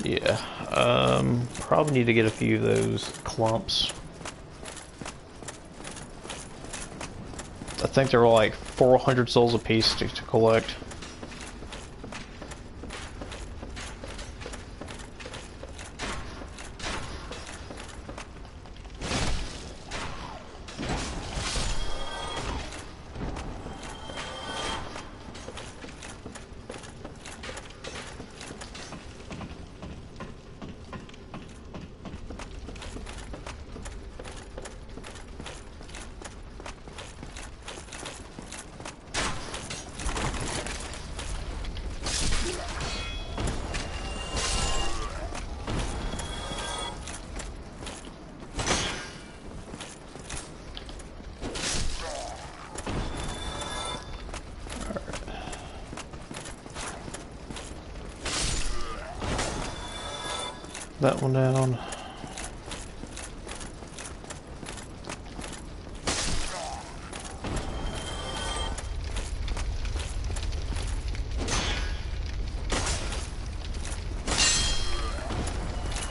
Yeah, probably need to get a few of those clumps. I think they're like 400 souls a piece to collect. That one down.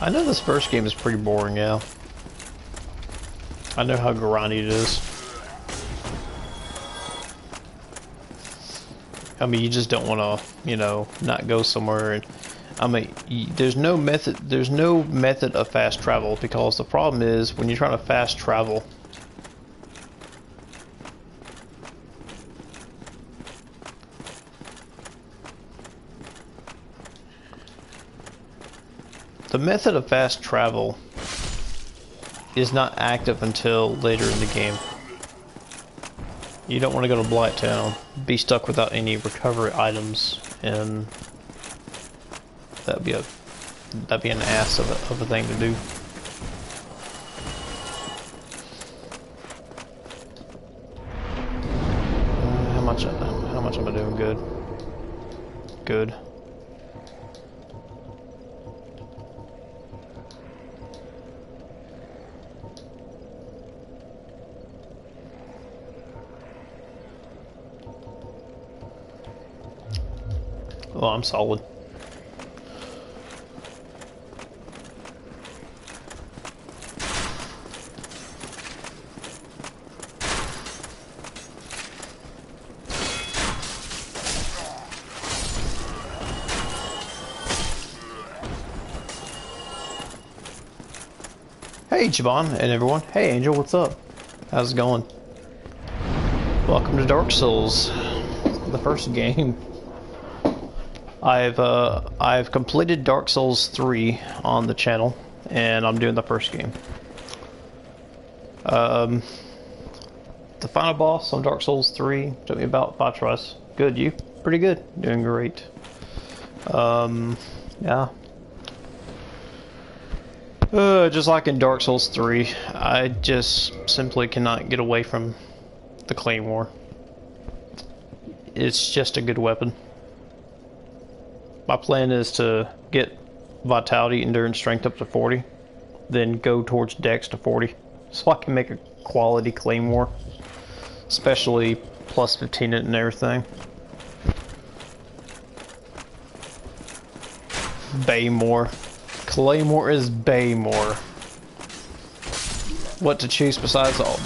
I know this first game is pretty boring, yeah. I know how grindy it is. I mean, you just don't want to, you know, not go somewhere and I mean, there's no method of fast travel because the problem is when you're trying to fast travel, the method of fast travel is not active until later in the game. You don't want to go to Blight Town, be stuck without any recovery items, and that'd be an ass of a thing to do. How much am I doing? Good. Good. Oh, I'm solid. Hey Jabon and everyone. Hey Angel, what's up? How's it going? Welcome to Dark Souls, the first game. I've completed Dark Souls 3 on the channel, and I'm doing the first game. The final boss on Dark Souls 3 took me about 5 tries. Good, you? Pretty good. Doing great. Yeah. Just like in Dark Souls 3, I just simply cannot get away from the Claymore. It's just a good weapon. My plan is to get Vitality, Endurance, Strength up to 40, then go towards Dex to 40, so I can make a quality Claymore, especially plus 15 and everything. Baymore. Claymore is Baymore. What to choose besides all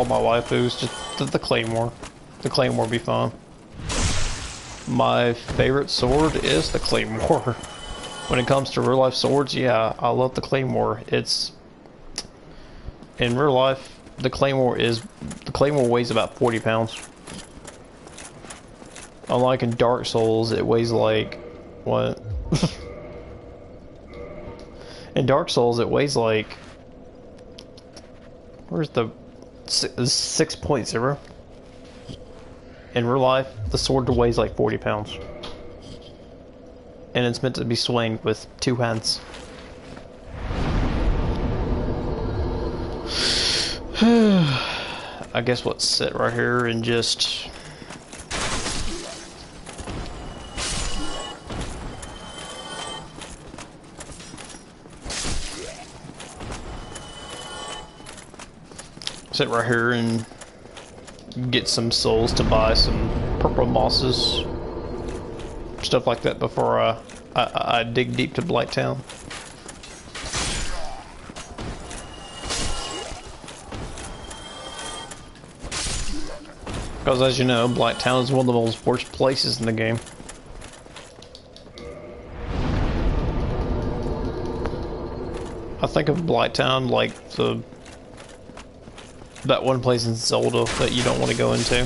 my waifus? Just the Claymore. The Claymore be fun. My favorite sword is the Claymore. When it comes to real life swords, yeah, I love the claymore. It's in real life, the claymore weighs about 40 pounds. Unlike in Dark Souls, it weighs like what? In Dark Souls, it weighs like where's the 6.0? In real life, the sword weighs like 40 pounds. And it's meant to be swung with 2 hands. I guess let's sit right here and just... sit right here and get some souls to buy some purple mosses, stuff like that before I dig deep to Blighttown. Because as you know, Blighttown is one of the most worst places in the game. I think of Blighttown like that one place in Zelda that you don't want to go into.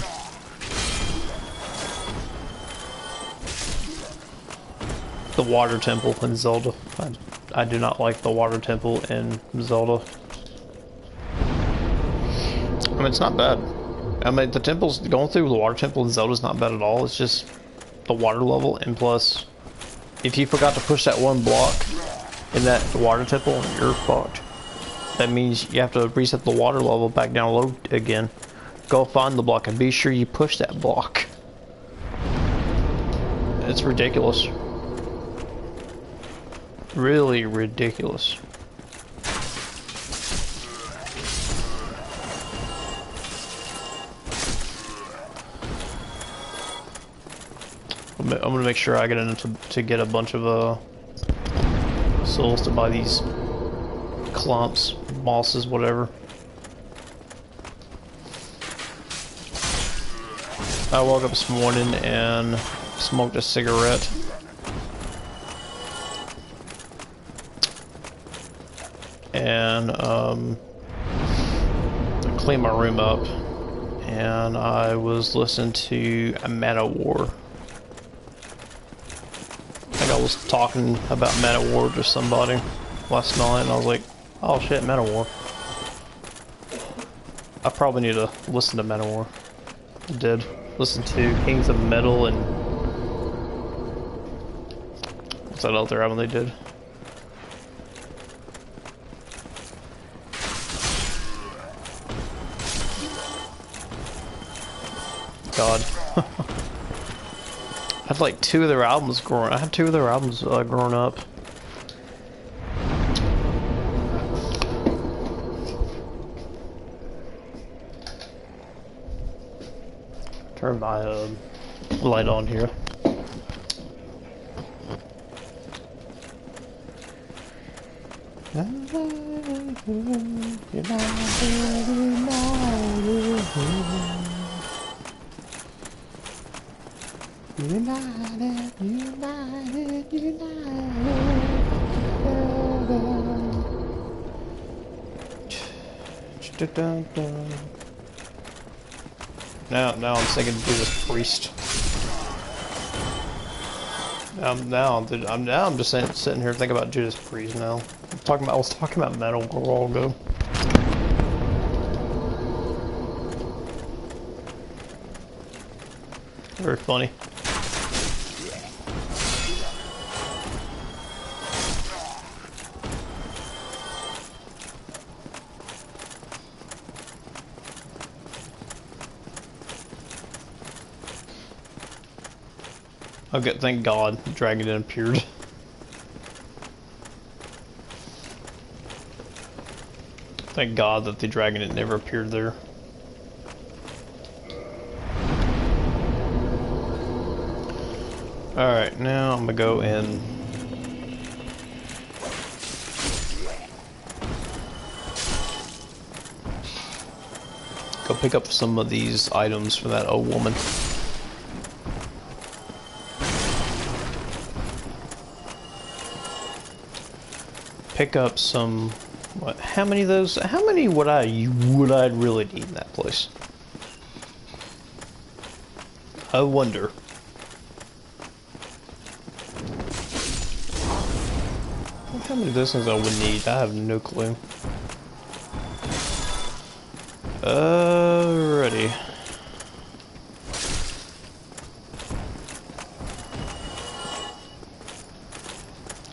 The water temple in Zelda. I do not like the water temple in Zelda. I mean, it's not bad. I mean, the temple's going through the water temple in Zelda is not bad at all. It's just the water level, and plus, if you forgot to push that one block in that water temple, you're fucked. That means you have to reset the water level back down low again. Go find the block and be sure you push that block. It's ridiculous. Really ridiculous. I'm gonna make sure I get enough to get a bunch of souls to buy these clumps, mosses, whatever. I woke up this morning and smoked a cigarette. And I cleaned my room up, and I was listening to a Man-O-War. I think I was talking about Man-O-War to somebody last night, and I was like, oh shit, Man-O-War. I probably need to listen to Man-O-War. I did. Listen to Kings of Metal and... what's that other album they did? God. I had like 2 of their albums growing. I had 2 of their albums growing up. Turn my light on here. United, united, united. Now I'm thinking Judas Priest. I'm just sitting here thinking about Judas Priest now. I was talking about metal a while ago. Very funny. Okay, thank God, the dragon didn't appeared. Thank God that the dragon had never appeared there. Alright, now I'm gonna go in. Go pick up some of these items from that old woman. pick up some. What? How many of those? How many would I really need in that place? I wonder. How many of those things I would need? I have no clue. Alrighty.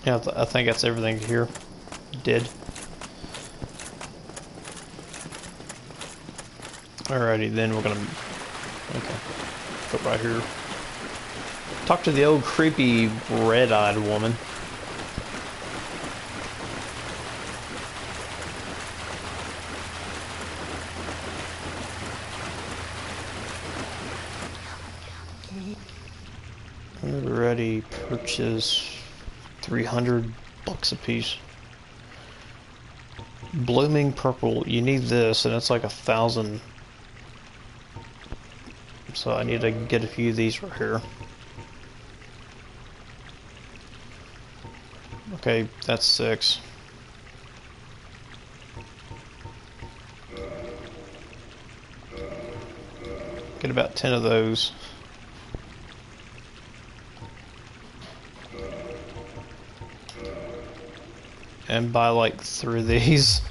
Yeah, I think that's everything here. Did. Alrighty, then we're gonna. Okay. Put right here. Talk to the old creepy red-eyed woman. Already purchased 300 bucks a piece. Blooming purple, you need this, and it's like 1,000. So I need to get a few of these right here. Okay, that's 6. Get about 10 of those. And buy like 3 of these.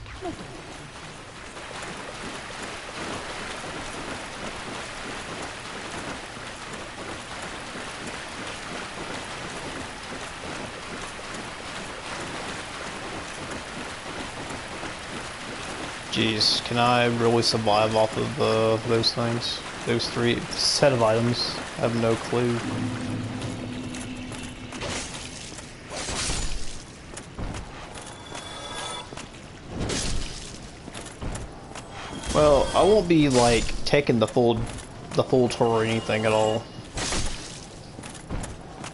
Jeez, can I really survive off of those things? Those 3 set of items? I have no clue. Well, I won't be like taking the full tour or anything at all.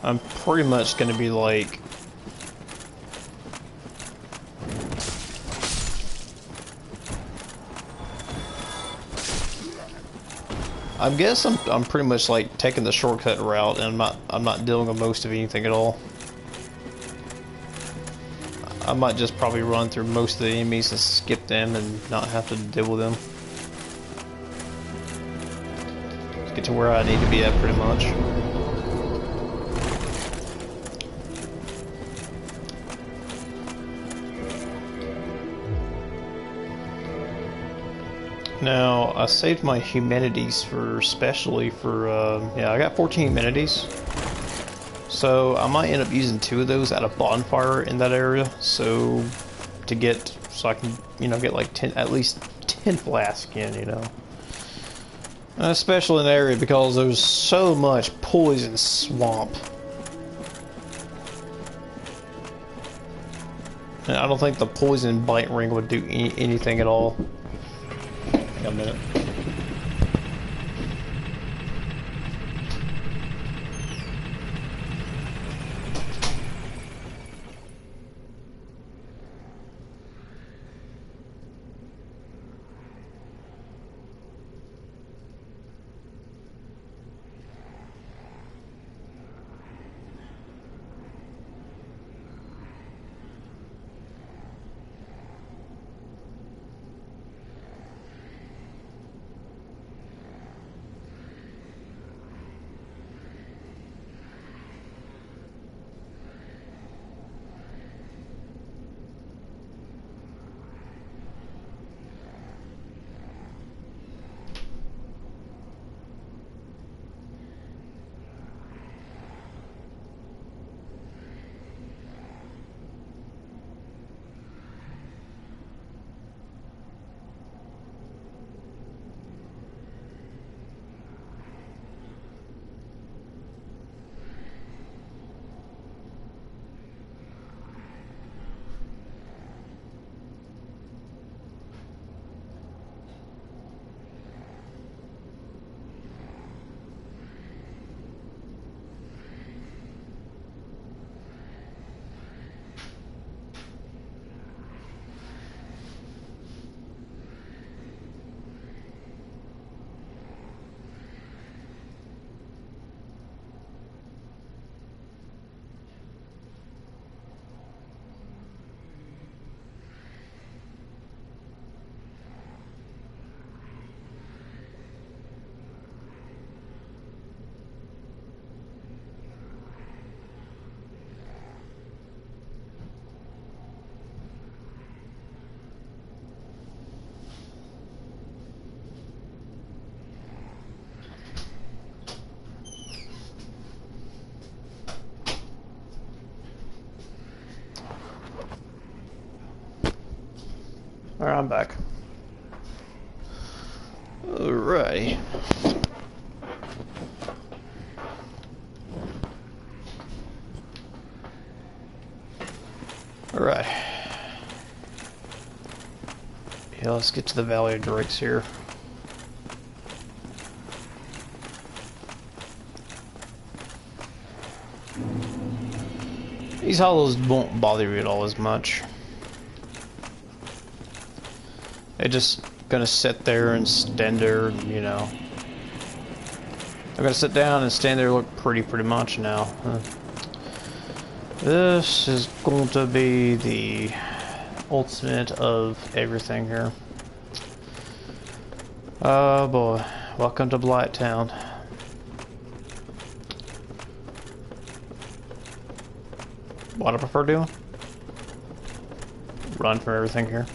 I'm pretty much gonna be like I guess I'm pretty much like taking the shortcut route, and I'm not dealing with most of anything at all. I might just probably run through most of the enemies and skip them and not have to deal with them. Just get to where I need to be at pretty much. Now, I saved my humanities for, especially for, yeah, I got 14 humanities. So, I might end up using 2 of those at a bonfire in that area, so, so I can, you know, get like 10, at least 10 flasks in, you know. Especially in the area because there's so much poison swamp. And I don't think the poison bite ring would do anything at all. A minute. Alright, I'm back. Alrighty. Alright. Yeah, let's get to the Valley of Drakes here. These hollows won't bother you at all as much. They're just gonna sit there and stand there, you know. They're gonna sit down and stand there, look pretty much now. This is going to be the ultimate of everything here. Oh boy, welcome to Blight Town. What I prefer doing? Run from everything here.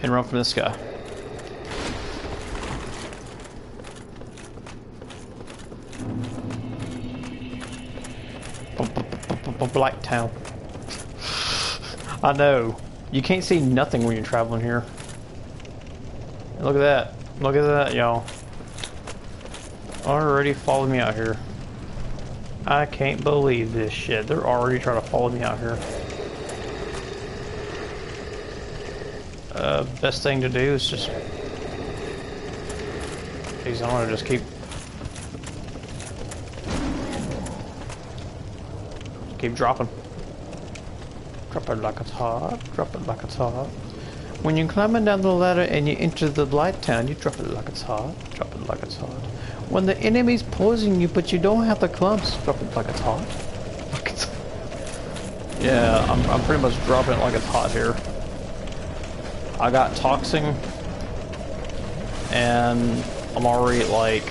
And run from this guy. Blight Town. I know. You can't see nothing when you're traveling here. Look at that. Look at that, y'all. Already following me out here. I can't believe this shit. They're already trying to follow me out here. Best thing to do is just... Jeez, I want to just keep dropping. Drop it like it's hot. Drop it like it's hot. When you're climbing down the ladder and you enter the Blight Town, you drop it like it's hot. Drop it like it's hot. When the enemy's poisoning you, but you don't have the clumps, drop it like it's hot. Like it's... Yeah, I'm pretty much dropping it like it's hot here. I got toxin, and I'm already like...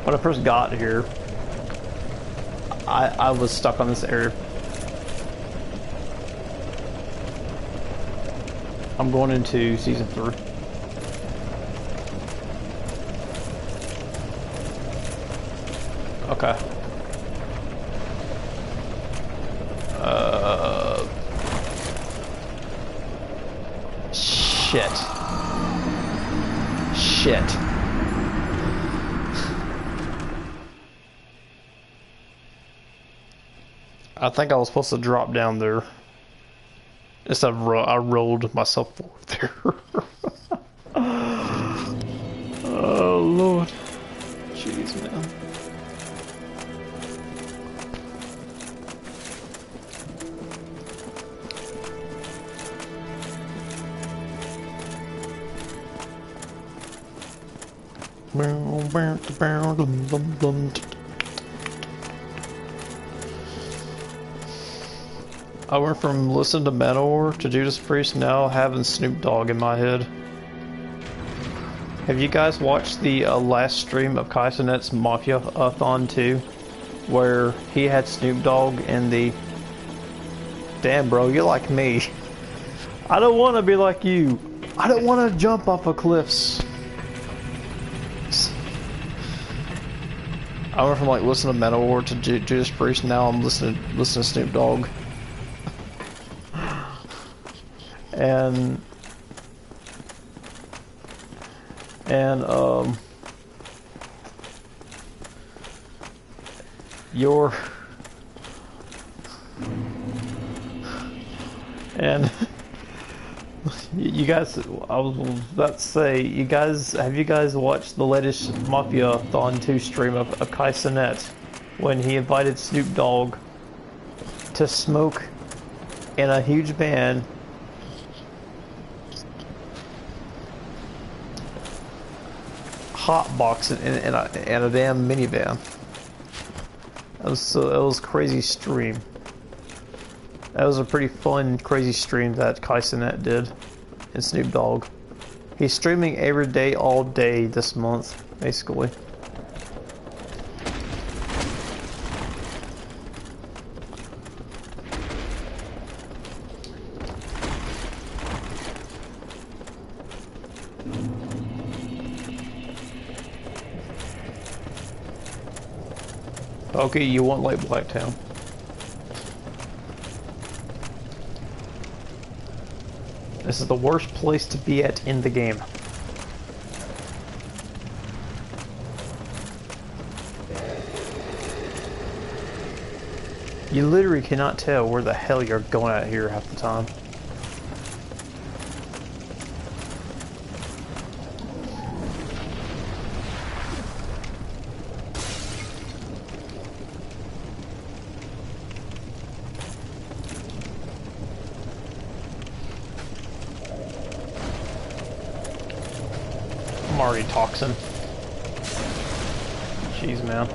When I first got here, I was stuck on this area. I'm going into season 3. Okay. Shit. Shit. I think I was supposed to drop down there. Instead of I rolled myself forward there. Oh Lord. Jeez, man. I went from listening to Metalore to Judas Priest, now having Snoop Dogg in my head. Have you guys watched the last stream of Kaisenet's Mafia-a-thon 2? Where he had Snoop Dogg in the... Damn bro, you're like me. I don't want to be like you. I don't want to jump off of cliffs. I went from like listening to Metalore to Judas Priest, now I'm listening to Snoop Dogg. And your and you guys, I was about to say, have you guys watched the latest Mafia-a-thon 2 stream of Kaisenet when he invited Snoop Dogg to smoke in a huge van? Hot box in a damn minivan. It was a crazy stream. That was a pretty fun, crazy stream that Kaisenet did, and Snoop Dogg. He's streaming every day, all day this month, basically. Okay, you want like Blacktown. This is the worst place to be at in the game. You literally cannot tell where the hell you're going out here half the time. I'm already toxin. Jeez, man.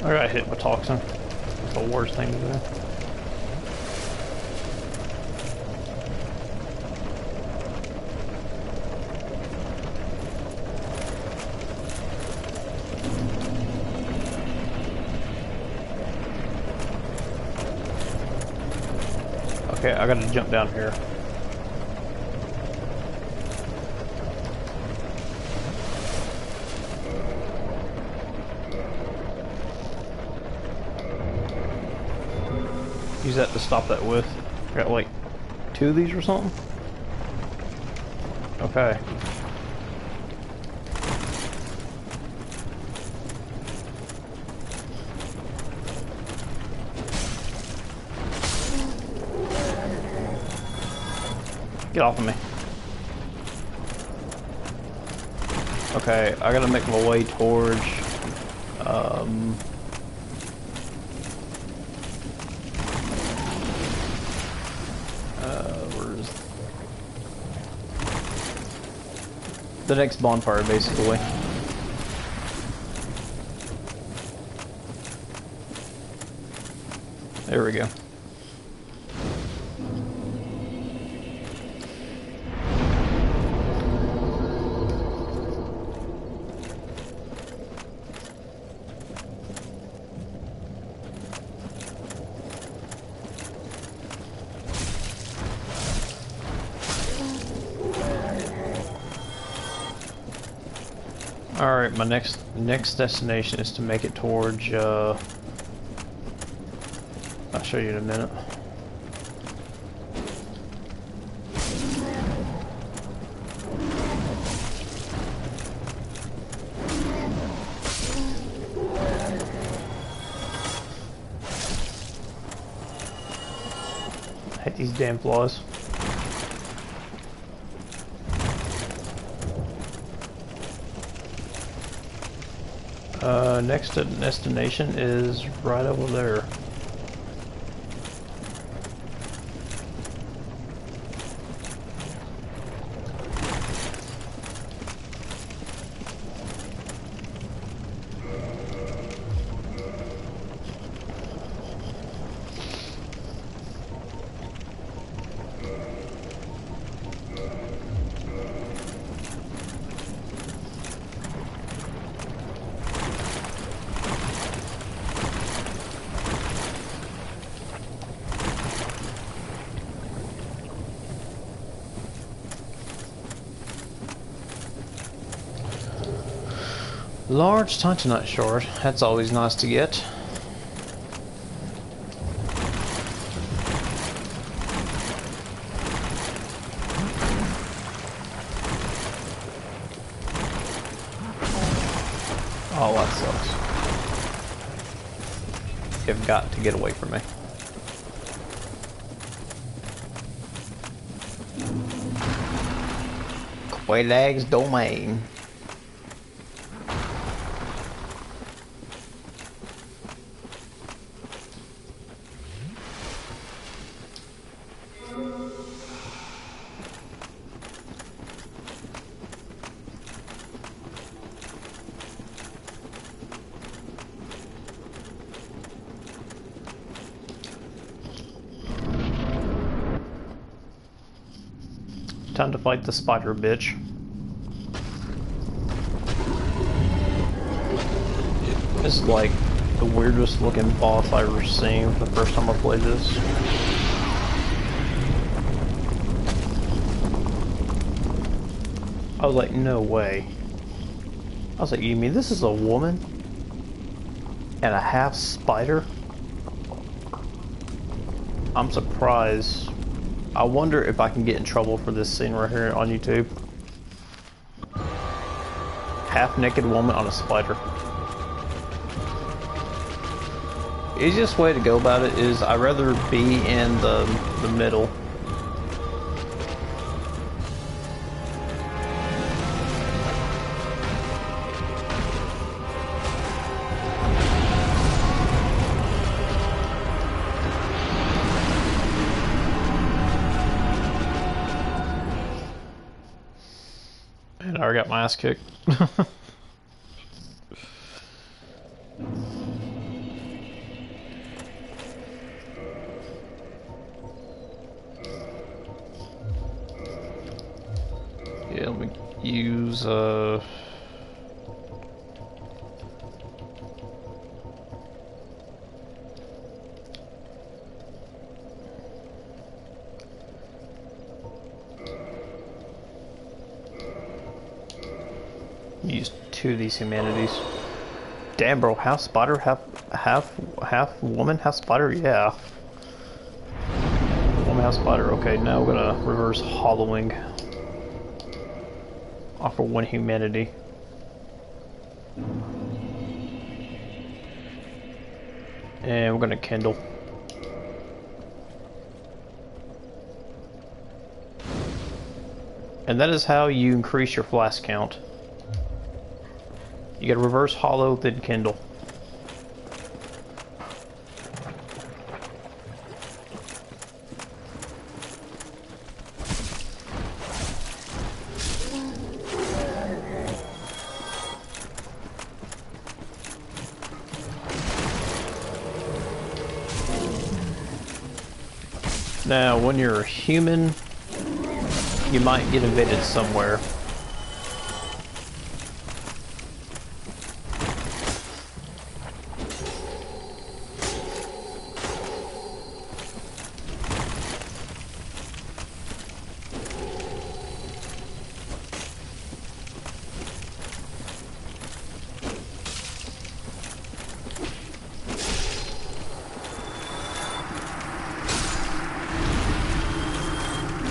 I got hit with toxin. It's the worst thing to do. Okay, I gotta jump down here. Use that to stop that with. Got like 2 of these or something? Okay. Get off of me. Okay, I gotta make my way towards where's the next bonfire, basically. There we go. Alright, my next destination is to make it towards, I'll show you in a minute. I hate these damn flaws. Next destination is right over there. Large Titanite shard. That's always nice to get. Oh, that sucks. You've got to get away from me. Quelaag's domain. Time to fight the spider bitch. This is like the weirdest looking boss I ever seen the first time I played this. I was like, no way. I was like, you mean this is a woman? And a half spider? I'm surprised. I wonder if I can get in trouble for this scene right here on YouTube. Half naked woman on a spider. Easiest way to go about it is I'd rather be in the middle. And I already got my ass kicked. Yeah, let me use use 2 of these humanities. Damn, bro, half spider, half woman, half spider. Yeah, woman, half spider. Okay, now we're gonna reverse hollowing. Offer 1 humanity. And we're gonna kindle. And that is how you increase your flask count. You gotta reverse hollow, then kindle. Now, when you're a human, you might get invaded somewhere.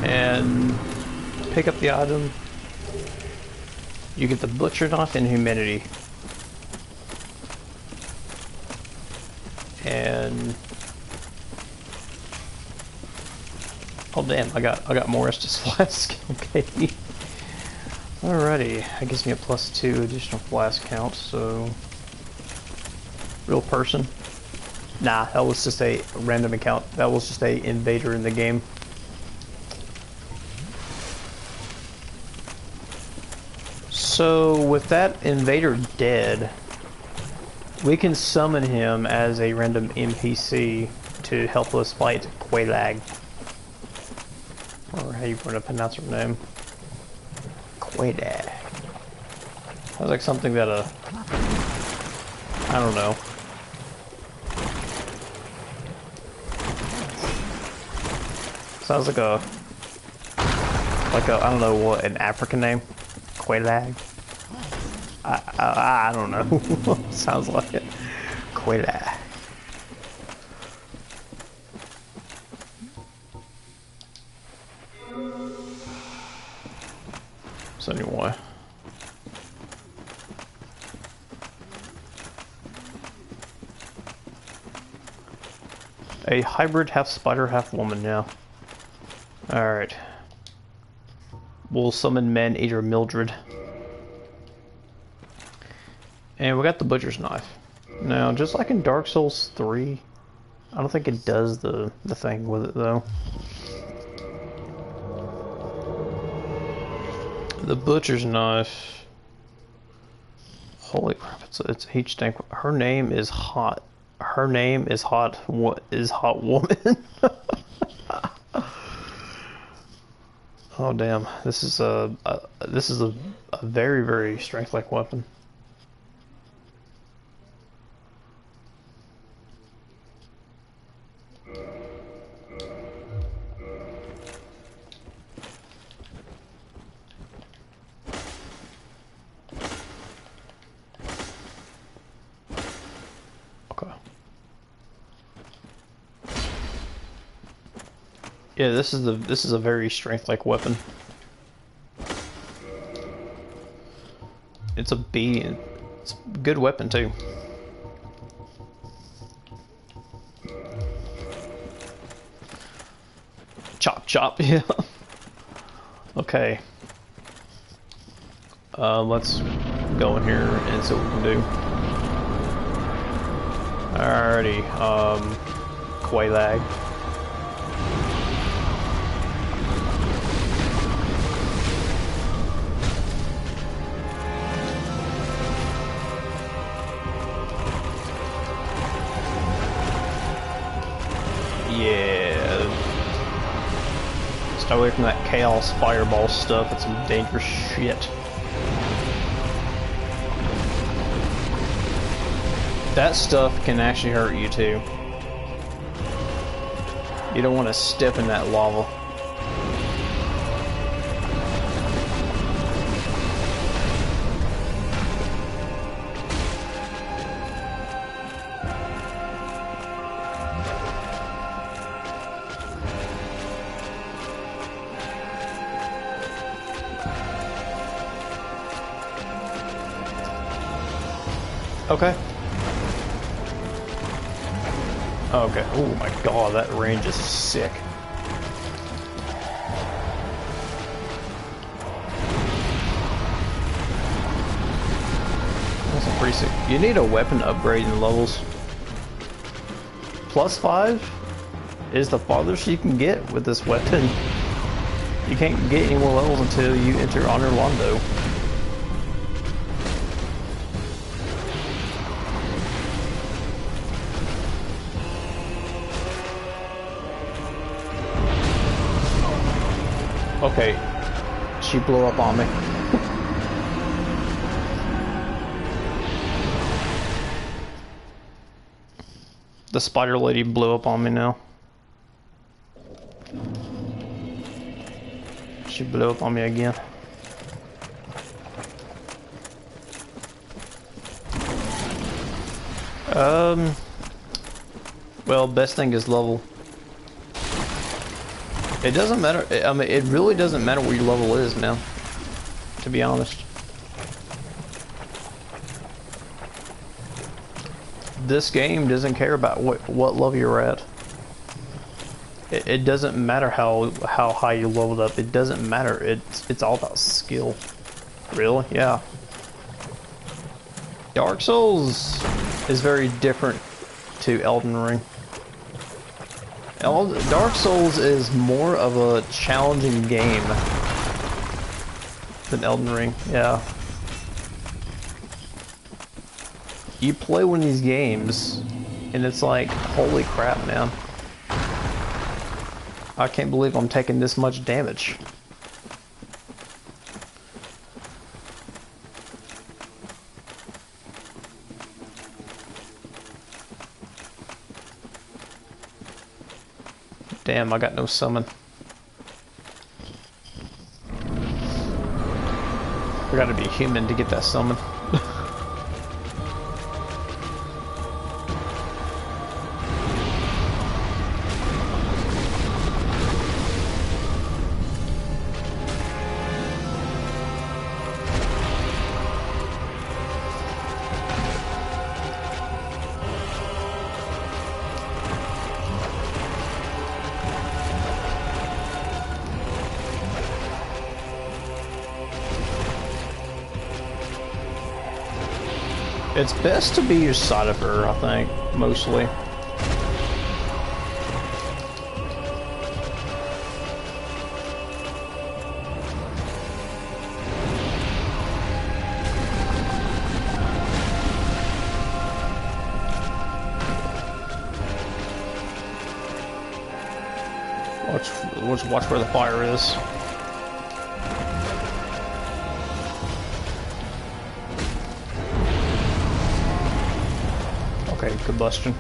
And pick up the item. You get the butcher knife and humanity. And oh damn, I got more Estus flask. Okay. Alrighty, that gives me a +2 additional flask count, so real person. Nah, that was just a random account. That was just a invader in the game. So with that invader dead, we can summon him as a random NPC to help us fight Quelaag. Or how you want to pronounce her name. Quelaag. Sounds like something that I don't know. Sounds like a I don't know what, an African name. Quelaag. I don't know. Sounds like it. Quelaag. So anyway. A hybrid, half spider, half woman now. Alright. We'll summon man eater Mildred. And we got the butcher's knife. Now, just like in Dark Souls 3, I don't think it does the thing with it though. The butcher's knife. Holy crap! It's a heat tank. Her name is hot. Her name is hot. What is hot woman? Oh damn! This is a very strength-like weapon. Yeah, this is a very strength-like weapon. It's a B, and it's a good weapon too. Chop chop, yeah. Okay. Let's go in here and see what we can do. Alrighty, Qualag. Yeah. Stay away from that chaos fireball stuff. It's some dangerous shit. That stuff can actually hurt you too. You don't want to step in that lava. Okay. Okay. Oh my god, that range is sick. That's pretty sick. You need a weapon upgrade in levels. +5 is the farthest you can get with this weapon. You can't get any more levels until you enter Honor Londo. Okay, she blew up on me. The spider lady blew up on me now. She blew up on me again. Well, best thing is level. It doesn't matter. I mean, it really doesn't matter what your level is, man. To be honest. This game doesn't care about what level you're at. It doesn't matter how high you leveled up. It doesn't matter. It's all about skill. Really? Yeah. Dark Souls is very different to Elden Ring. Dark Souls is more of a challenging game than Elden Ring, yeah. You play one of these games, and it's like, holy crap, man. I can't believe I'm taking this much damage. Damn, I got no summon. I gotta be human to get that summon. It's best to be your side of her, I think, mostly. Watch where the fire is. Okay, combustion.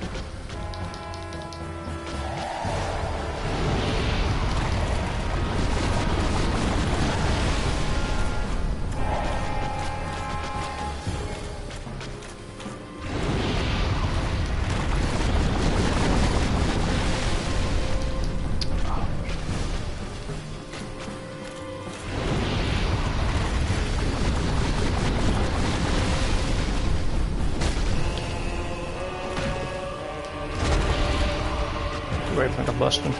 away from combustion.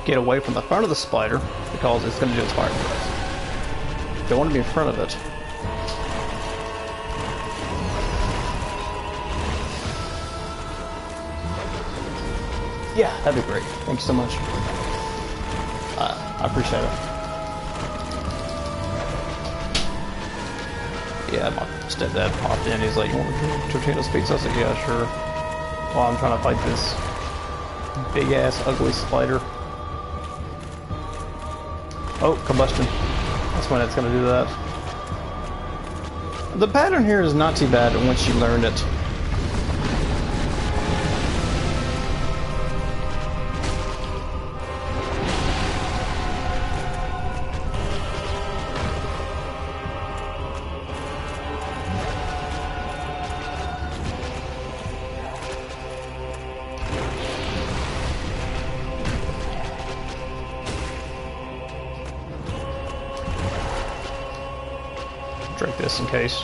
Get away from the front of the spider, because it's going to do its fire first. Don't want to be in front of it. Yeah, that'd be great. Thank you so much. I appreciate it. Yeah, my stepdad popped in. He's like, "You want Tortino's pizza?" I said, "Yeah, sure." While I'm trying to fight this big ass ugly spider. Oh, combustion. That's when it's gonna do that. The pattern here is not too bad once you learn it. Drink this in case.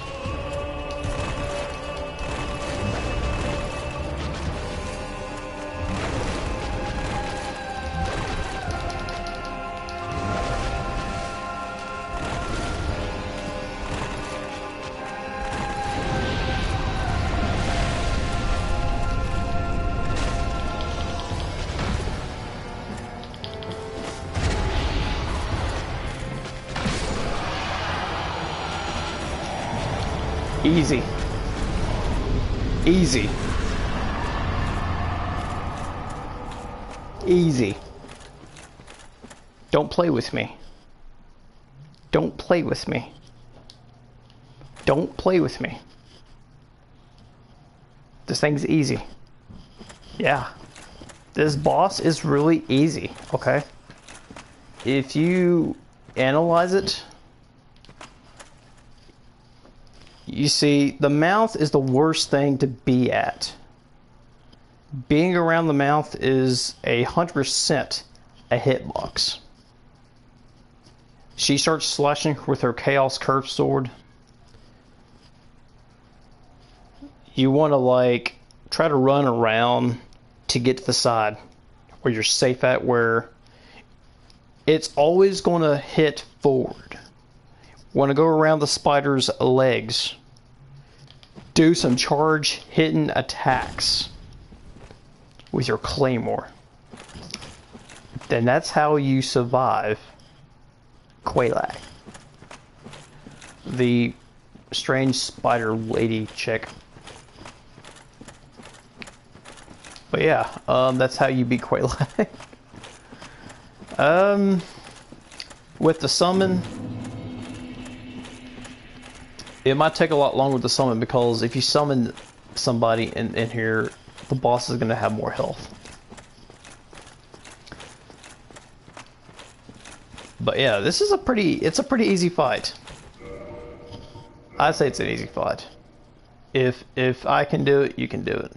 Easy. Easy. Easy. Don't play with me. Don't play with me. Don't play with me. This thing's easy. Yeah. This boss is really easy, okay? If you analyze it, you see, the mouth is the worst thing to be at. Being around the mouth is 100% a hitbox. She starts slashing with her Chaos Curve sword. You want to, like, try to run around to get to the side where you're safe at, where it's always going to hit forward. Want to go around the spider's legs. Do some charge hidden attacks with your claymore. Then that's how you survive Quelaag, the strange spider lady chick. But yeah, that's how you beat Quelaag. With the summon, it might take a lot longer to summon, because if you summon somebody in here, the boss is going to have more health. But yeah, this is it's a pretty easy fight. I'd say it's an easy fight. If I can do it, you can do it.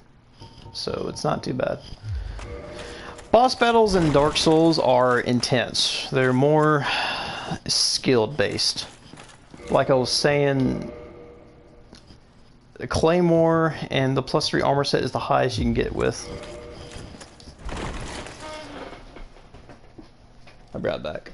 So it's not too bad. Boss battles in Dark Souls are intense. They're more skilled based. Like I was saying, the Claymore and the +3 armor set is the highest you can get with. I'll be right back.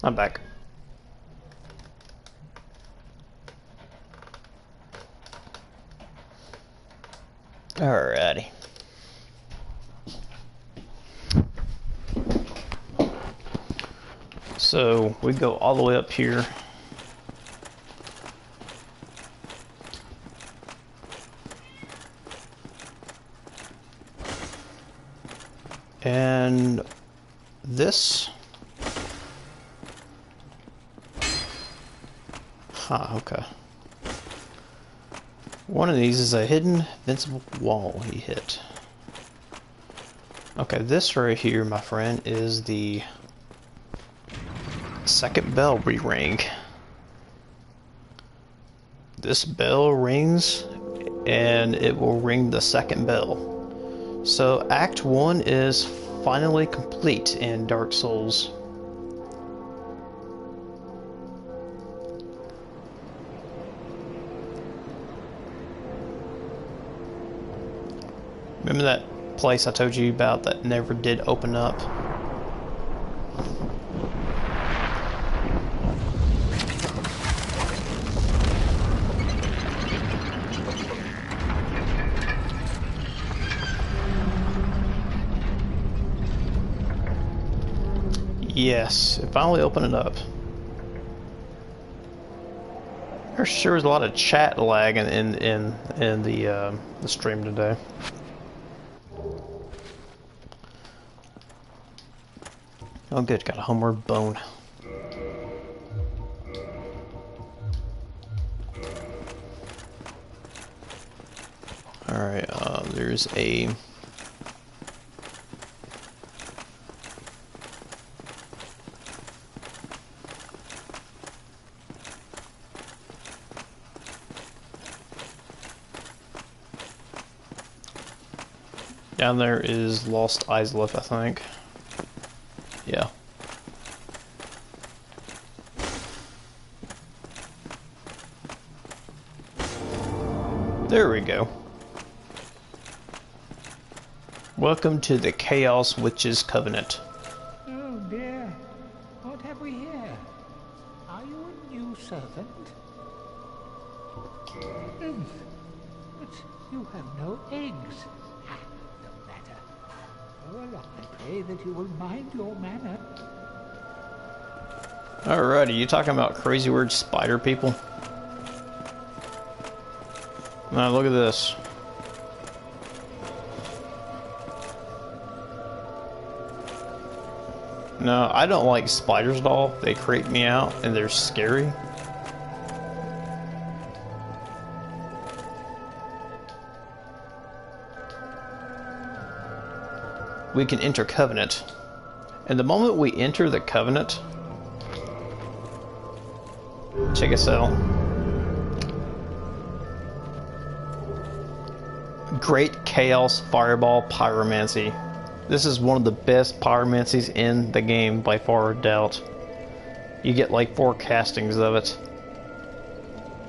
I'm back. Alrighty. So we go all the way up here. And this... Huh, okay. One of these is a hidden invincible wall he hit. Okay, this right here, my friend, is the second bell we ring. This bell rings, and it will ring the second bell. So Act 1 is finally complete in Dark Souls. Remember that place I told you about that never did open up? Yes, it finally opened it up. There sure was a lot of chat lag in the stream today. Oh good, got a homeward bone. Alright, there's a... Down there is Lost Islip, I think. Yeah. There we go. Welcome to the Chaos Witches Covenant. Oh dear. What have we here? Are you a new servant? But you have no eggs. Ah, no matter. Go along. I pray that you will mind your manner. Alrighty, you talking about crazy weird spider people? Now look at this. No, I don't like spiders at all. They creep me out and they're scary. We can enter Covenant. And the moment we enter the Covenant, check us out. Great Chaos Fireball Pyromancy. This is one of the best pyromancies in the game by far, doubt. You get like 4 castings of it.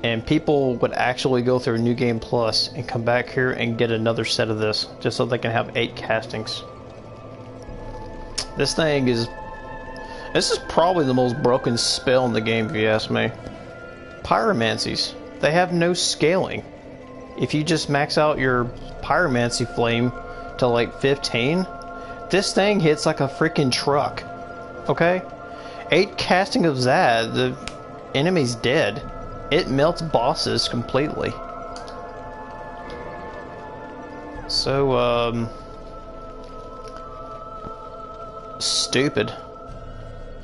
And people would actually go through New Game Plus and come back here and get another set of this, just so they can have 8 castings. This thing is... This is probably the most broken spell in the game, if you ask me. Pyromancies. They have no scaling. If you just max out your pyromancy flame to like 15, this thing hits like a freaking truck. Okay? 8 casting of that, the enemy's dead. It melts bosses completely. So, stupid.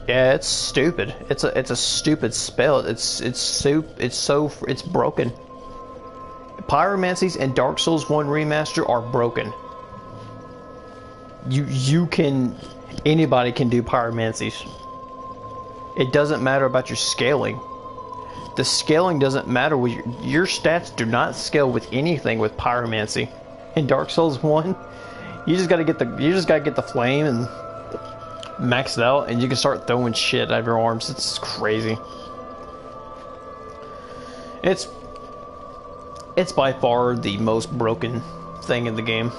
Yeah, it's stupid. It's a stupid spell. It's broken. Pyromancies and Dark Souls 1 Remaster are broken. Anybody can do pyromancies. It doesn't matter about your scaling. The scaling doesn't matter with your stats do not scale with anything with pyromancy. In Dark Souls 1, you just gotta get the flame and max it out, and you can start throwing shit out of your arms. It's crazy. It's by far the most broken thing in the game.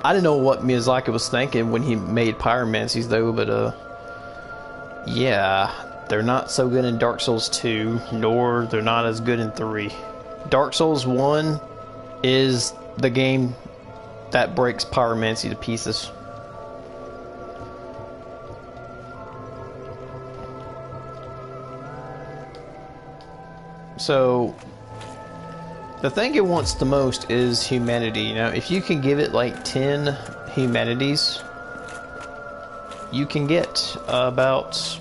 I didn't know what Miyazaki was thinking when he made pyromancies though, but yeah, they're not so good in Dark Souls 2, nor they're not as good in 3. Dark Souls 1 is the game that breaks pyromancy to pieces. So the thing it wants the most is humanity. Now, if you can give it like 10 humanities, you can get about...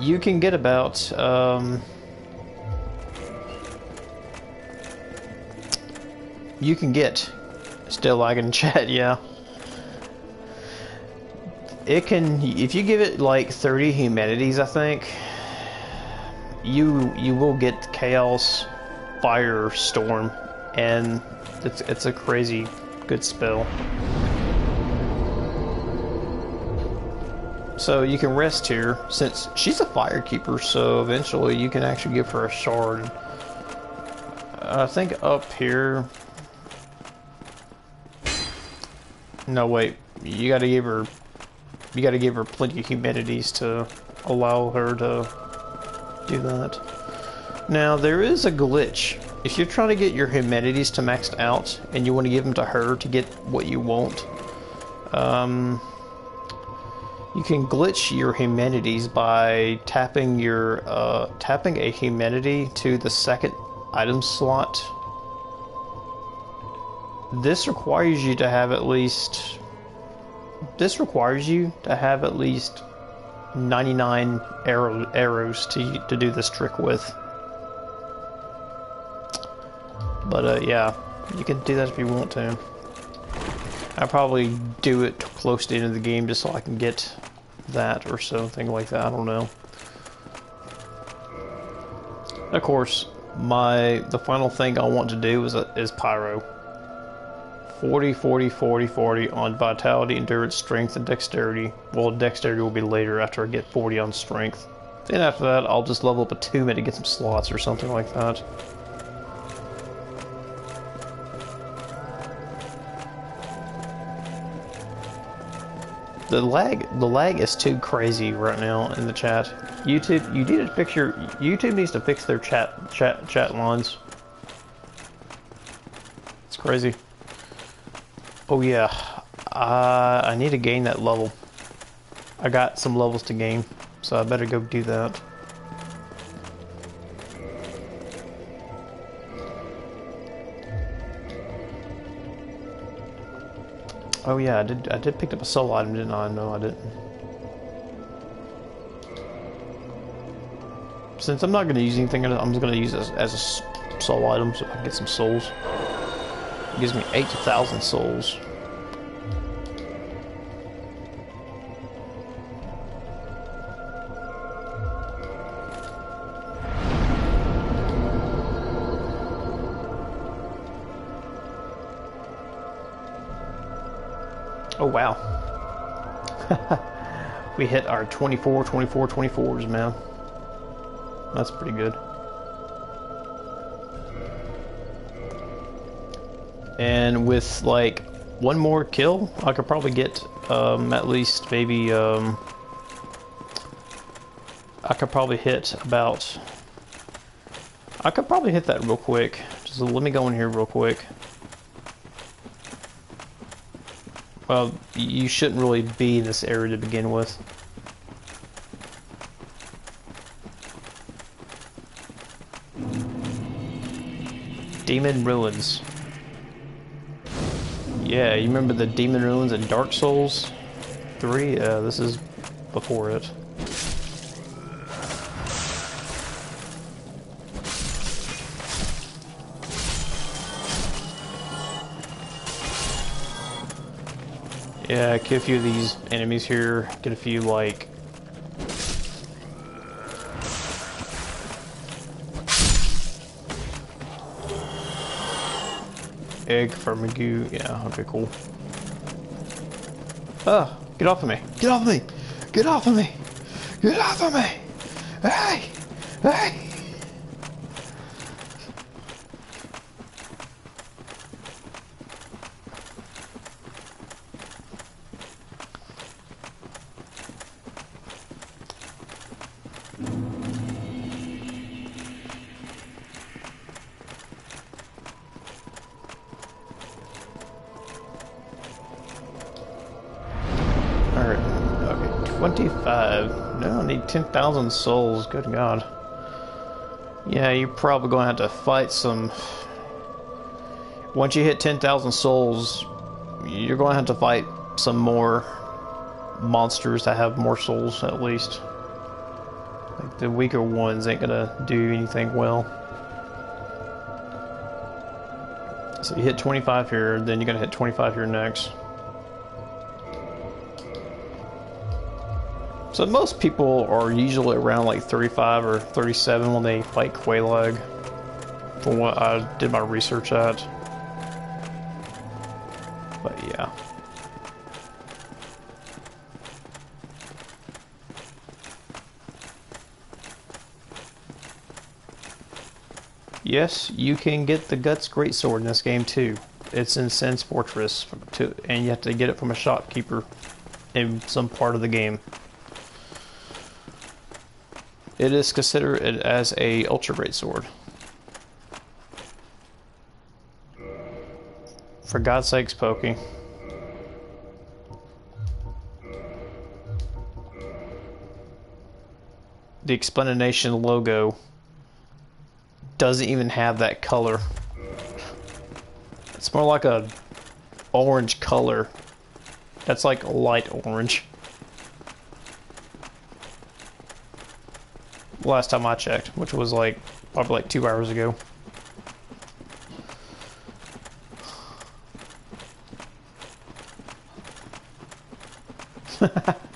You can get about... you can get... Still lagging in chat, yeah. It can... If you give it like 30 humanities, I think, you will get Chaos Firestorm, and it's a crazy good spell. So you can rest here, since she's a Firekeeper, so eventually you can actually give her a shard. I think up here... No, wait. You gotta give her plenty of humanities to allow her to do that. Now, there is a glitch. If you're trying to get your humanities to maxed out, and you want to give them to her to get what you want, you can glitch your humanities by tapping a humanity to the second item slot. This requires you to have at least 99 arrows to do this trick with. But yeah, you can do that if you want to. I'll probably do it close to the end of the game just so I can get that or something like that. I don't know. Of course, the final thing I want to do is Pyro. 40, 40, 40, 40 on Vitality, Endurance, Strength, and Dexterity. Well, Dexterity will be later after I get 40 on Strength. Then after that, I'll just level up a 2-minute to get some slots or something like that. The lag is too crazy right now in the chat. YouTube needs to fix their chat lines. It's crazy. Oh yeah, I need to gain that level. I got some levels to gain, so I better go do that. Oh yeah, I did pick up a soul item, didn't I? No, I didn't. Since I'm not going to use anything, I'm just going to use it as a soul item so I can get some souls. It gives me 8,000 souls. Oh wow. We hit our 24, 24, 24s, man. That's pretty good. And with like one more kill, I could probably get at least maybe I could probably hit about... I could probably hit that real quick. Just let me go in here real quick. Well, you shouldn't really be in this area to begin with. Demon Ruins. Yeah, you remember the Demon Ruins in Dark Souls 3? Yeah, this is before it. Yeah, get a few of these enemies here, get a few, like... Egg for Magoo, yeah, okay, cool. Oh, get off of me! Get off of me! Get off of me! Get off of me! Hey! Hey! Alright, okay, 25. No, I need 10,000 souls, good god. Yeah, you're probably going to have to fight some... Once you hit 10,000 souls, you're going to have to fight some more monsters that have more souls, at least. Like, the weaker ones ain't gonna do anything well. So you hit 25 here, then you're gonna hit 25 here next. So most people are usually around like 35 or 37 when they fight Quelaag, from what I did my research at. But yeah. Yes, you can get the Guts Greatsword in this game too. It's in Sin's Fortress, and you have to get it from a shopkeeper in some part of the game. It is considered as a Ultra Greatsword. For God's sakes, Pokey. The explanation logo doesn't even have that color. It's more like a orange color. That's like light orange. Last time I checked, which was like probably like 2 hours ago.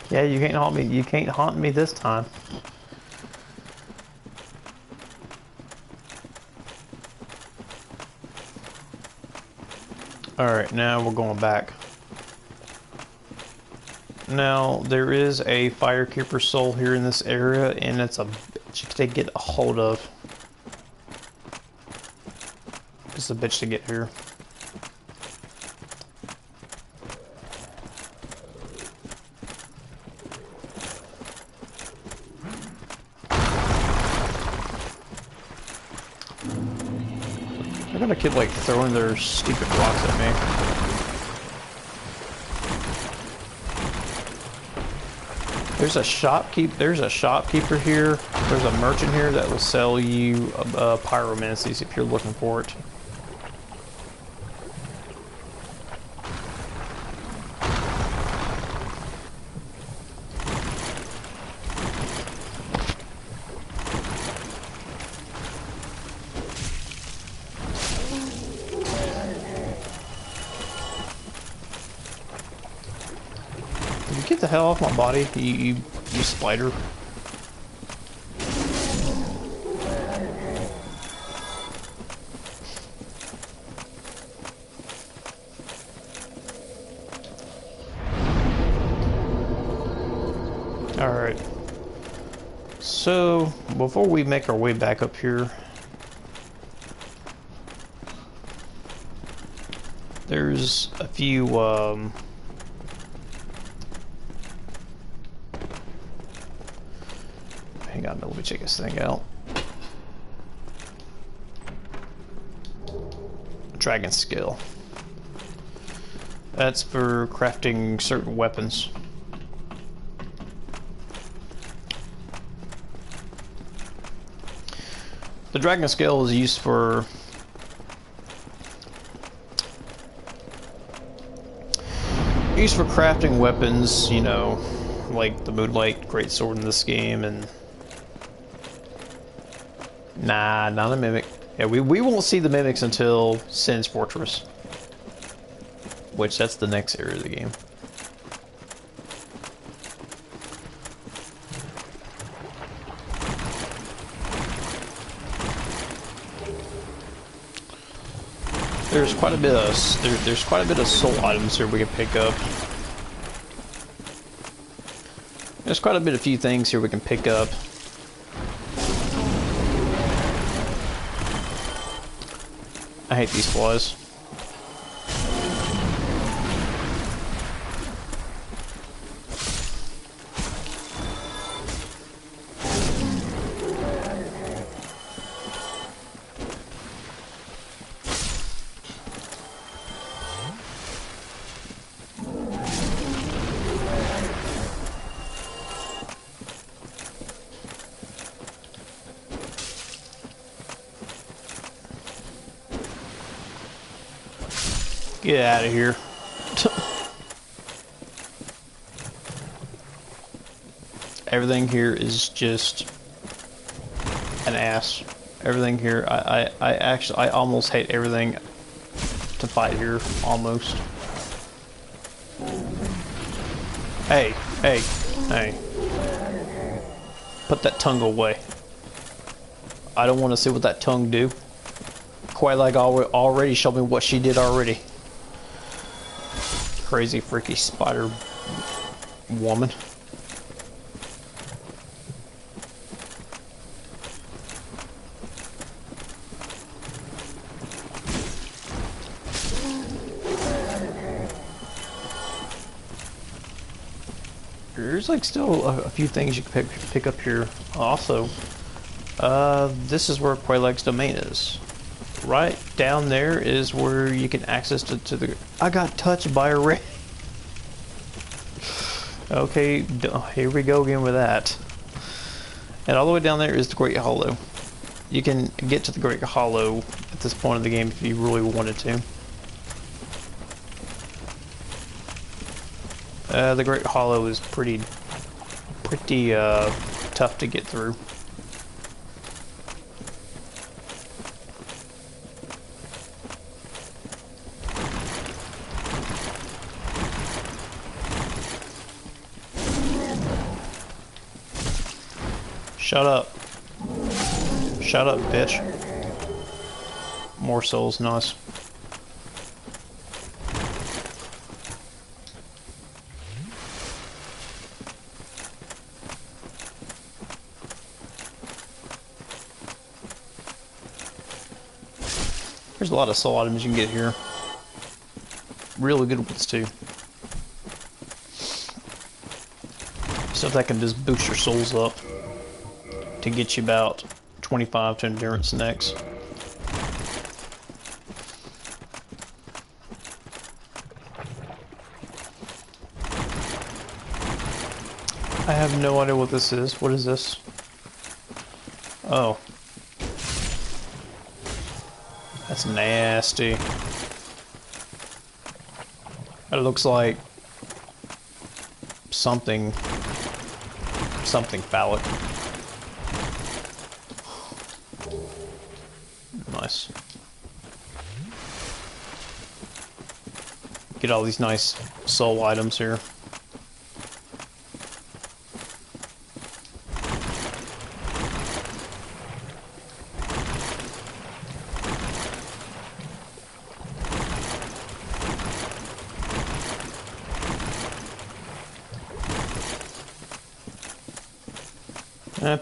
Yeah, you can't haunt me. You can't haunt me this time. Alright, now we're going back. Now, there is a Firekeeper soul here in this area, and it's a bitch to get a hold of. It's a bitch to get here. They're gonna keep like throwing their stupid rocks at me. There's a shopkeeper here. There's a merchant here that will sell you pyromancies if you're looking for it. Get the hell off my body, you spider. Alright. So, before we make our way back up here, there's a few, hang on, let me check this thing out. Dragon skill. That's for crafting certain weapons. The dragon skill is used for crafting weapons, you know, like the moonlight greatsword in this game, and nah, not a mimic. Yeah, we won't see the mimics until Sin's Fortress, which that's the next area of the game. There's quite a bit of there's quite a bit of soul items here we can pick up. There's quite a bit of few things here we can pick up. I hate these flies. Get out of here. Everything here is just an ass. Everything here, I almost hate everything to fight here, almost. Hey, hey, hey. Put that tongue away. I don't want to see what that tongue do. Quite like already showed me what she did already. Crazy freaky spider woman. There's like still a few things you can pick up here also. This is where Quelaag's domain is. Right down there is where you can access to the... I got touched by a ray. Okay, here we go again with that. And all the way down there is the Great Hollow. You can get to the Great Hollow at this point of the game if you really wanted to. The Great Hollow is pretty tough to get through. Shut up. Shut up, bitch. More souls, nice. There's a lot of soul items you can get here. Really good ones too. Stuff that can just boost your souls up to get you about 25 to endurance next. I have no idea what this is. What is this? Oh. That's nasty. It looks like something phallic. Nice. Get all these nice soul items here.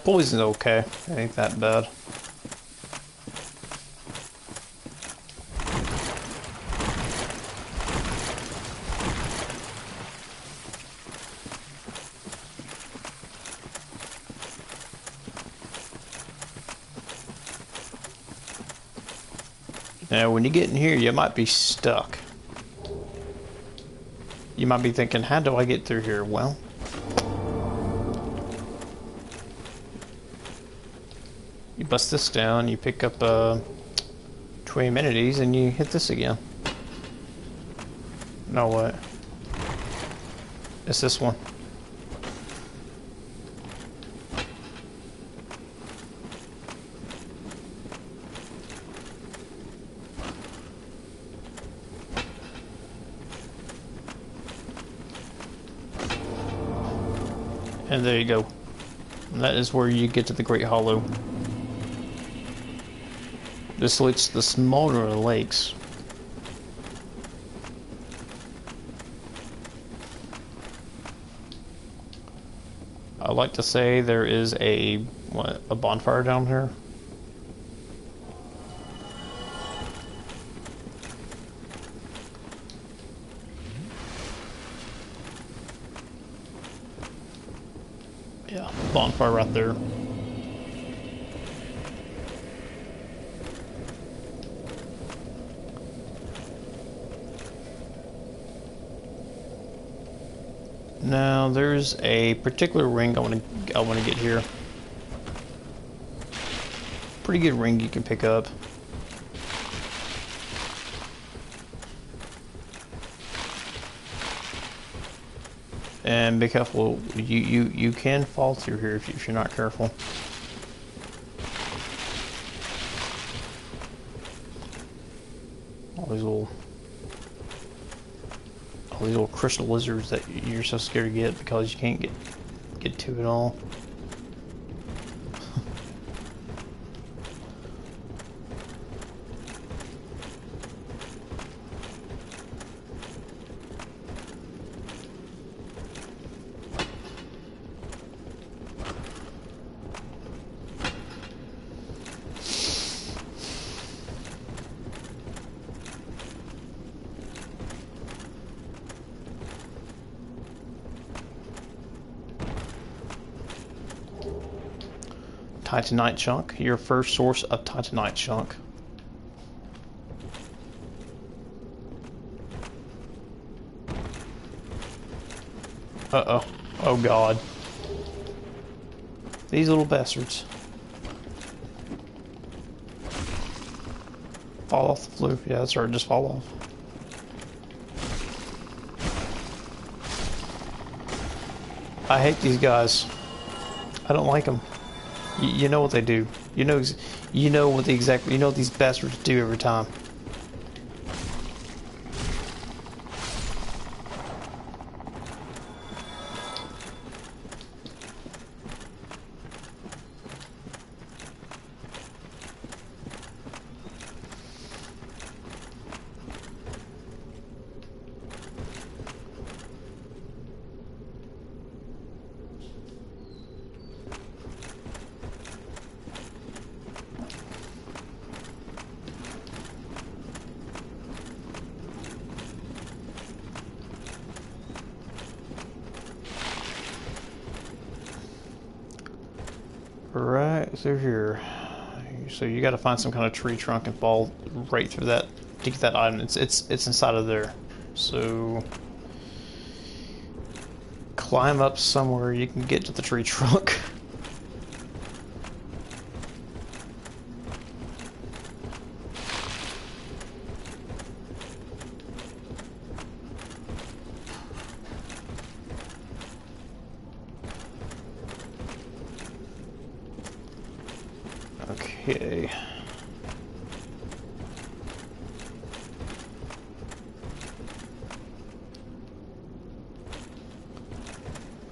Poison's okay. It ain't that bad. Now, when you get in here, you might be stuck. You might be thinking, how do I get through here? Well, you bust this down, you pick up 20 amenities, and you hit this again. No, what? It's this one. And there you go. And that is where you get to the Great Hollow. This lets the smaller lakes. I like to say there is a bonfire down here. Yeah, bonfire right there. Now there's a particular ring I want to get here. Pretty good ring you can pick up. And be careful. You can fall through here if you're not careful. All these little crystal lizards that you're so scared to get because you can't get to it all. Titanite chunk, your first source of Titanite chunk. Uh-oh. Oh god. These little bastards. Fall off the flue. Yeah, that's right, just fall off. I hate these guys. I don't like them. You know what they do. You know what these bastards do every time. Right through here. So you got to find some kind of tree trunk and fall right through that to get that item. It's inside of there. So climb up somewhere you can get to the tree trunk. Okay.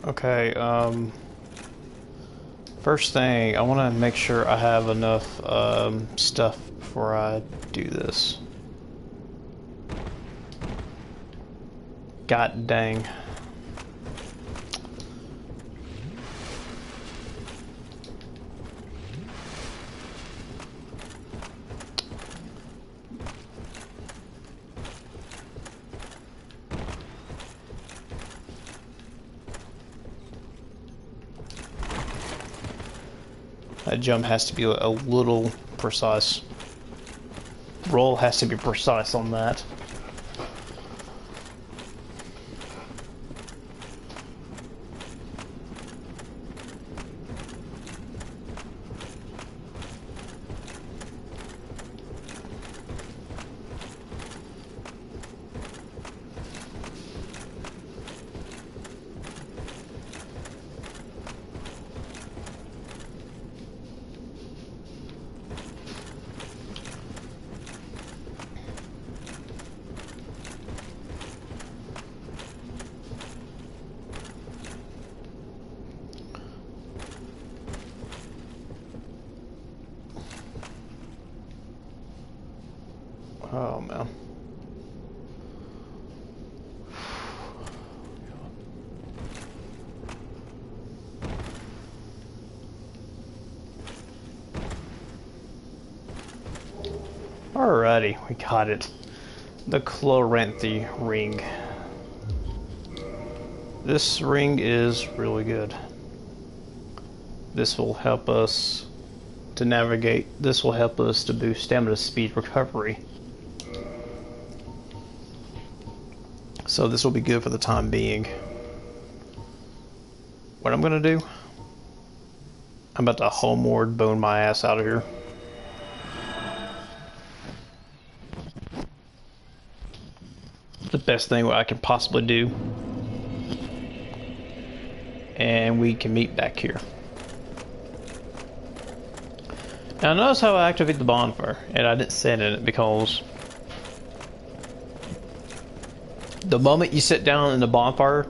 Okay, first thing, I want to make sure I have enough stuff before I do this. God dang. That jump has to be a little precise. Roll has to be precise on that. Oh man. Alrighty, we got it. The Chloranthy ring. This ring is really good. This will help us to navigate. This will help us to boost stamina speed recovery. So this will be good for the time being. What I'm gonna do, I'm about to homeward bone my ass out of here. The best thing I can possibly do. and we can meet back here. Now notice how I activate the bonfire, and I didn't sit in it because the moment you sit down in the bonfire,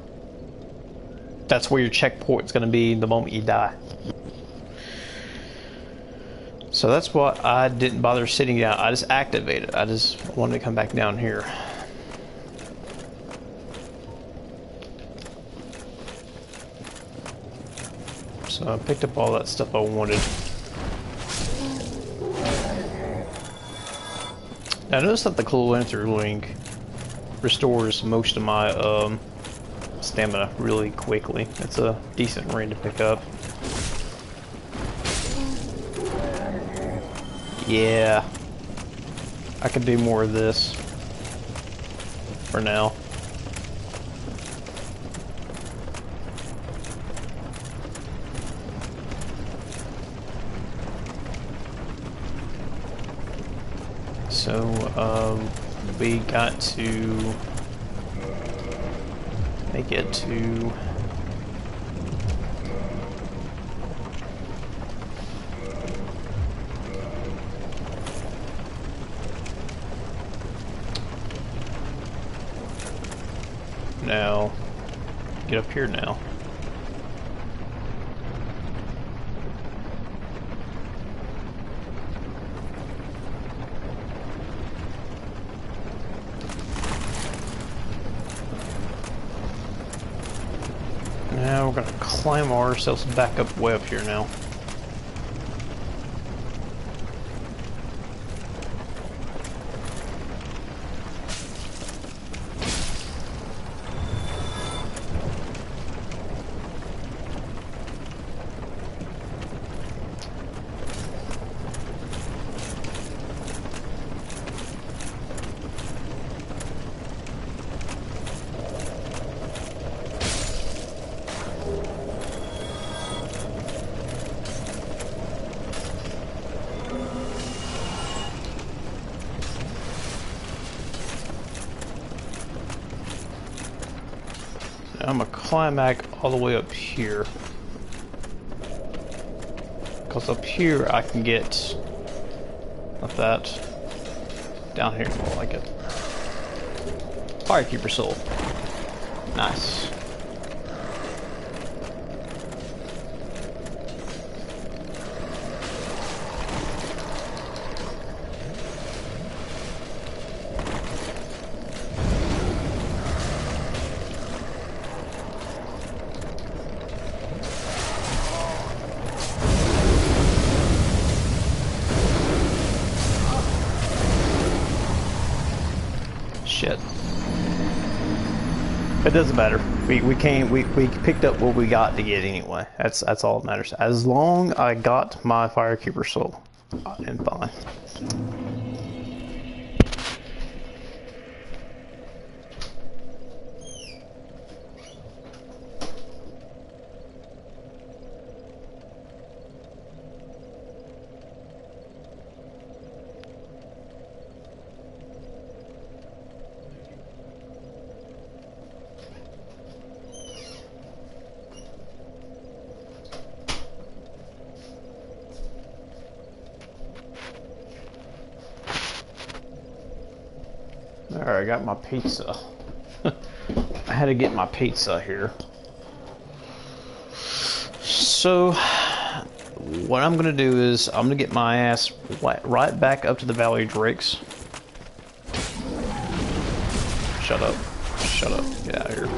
that's where your checkpoint's going to be the moment you die. So that's why I didn't bother sitting down. I just activated it. I just wanted to come back down here. So I picked up all that stuff I wanted. Now notice that the Cool Enter link restores most of my stamina really quickly. It's a decent ring to pick up. Yeah, I could do more of this for now. So, we got to make it to now, get up here now. Now we're gonna climb ourselves back up way up here now. I'm gonna climb back all the way up here. Because up here I can get like that. Down here more like it. Firekeeper soul. Nice. Shit. It doesn't matter. We picked up what we got to get anyway. That's all that matters. As long I got my Firekeeper soul, I'm fine. Alright, I got my pizza. I had to get my pizza here. So, what I'm gonna do is, I'm gonna get my ass right back up to the Valley Drakes. Shut up. Shut up. Get out of here.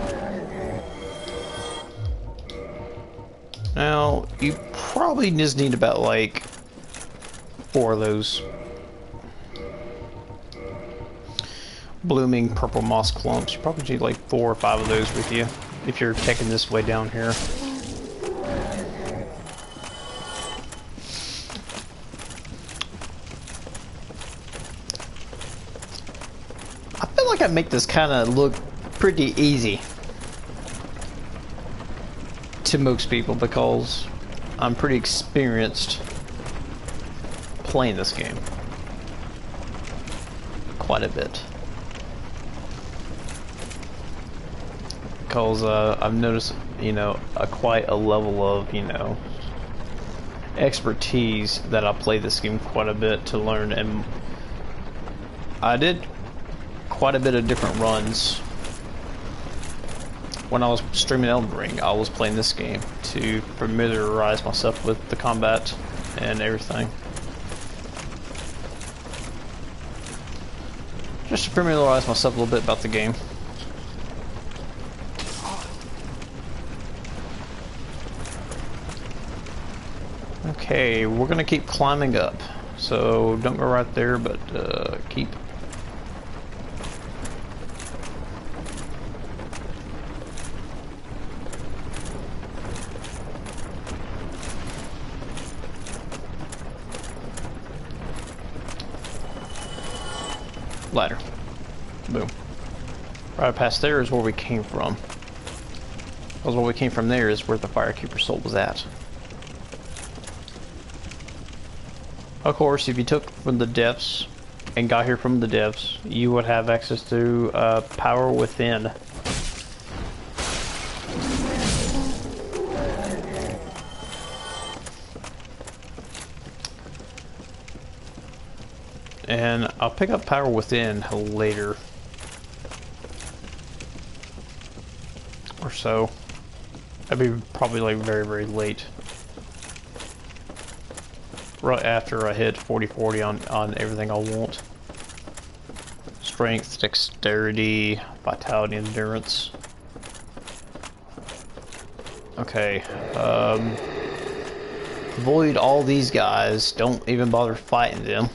Now, you probably just need about like 4 of those blooming purple moss clumps. You probably need like 4 or 5 of those with you if you're taking this way down here. I feel like I make this kind of look pretty easy to most people because I'm pretty experienced playing this game quite a bit. Because I've noticed, you know, quite a level of, you know, expertise that I play this game quite a bit to learn, and I did quite a bit of different runs. When I was streaming Elden Ring, I was playing this game to familiarize myself with the combat and everything. Just to familiarize myself a little bit about the game. Okay, we're gonna keep climbing up. So don't go right there, but keep. Ladder. Boom. Right past there is where we came from. Because where we came from there is where the Firekeeper soul was at. Of course, if you took from the depths and got here from the depths, you would have access to power within. And I'll pick up power within later. Or so. That'd be probably like very, very late. Right after I hit 40-40 on everything I want. Strength, dexterity, vitality, endurance. Okay. Avoid all these guys. Don't even bother fighting them.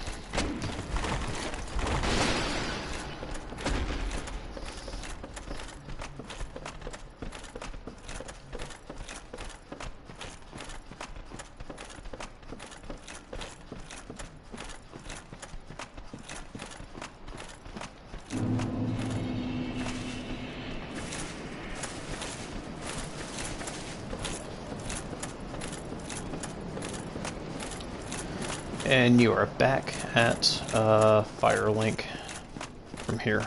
And you are back at Firelink from here.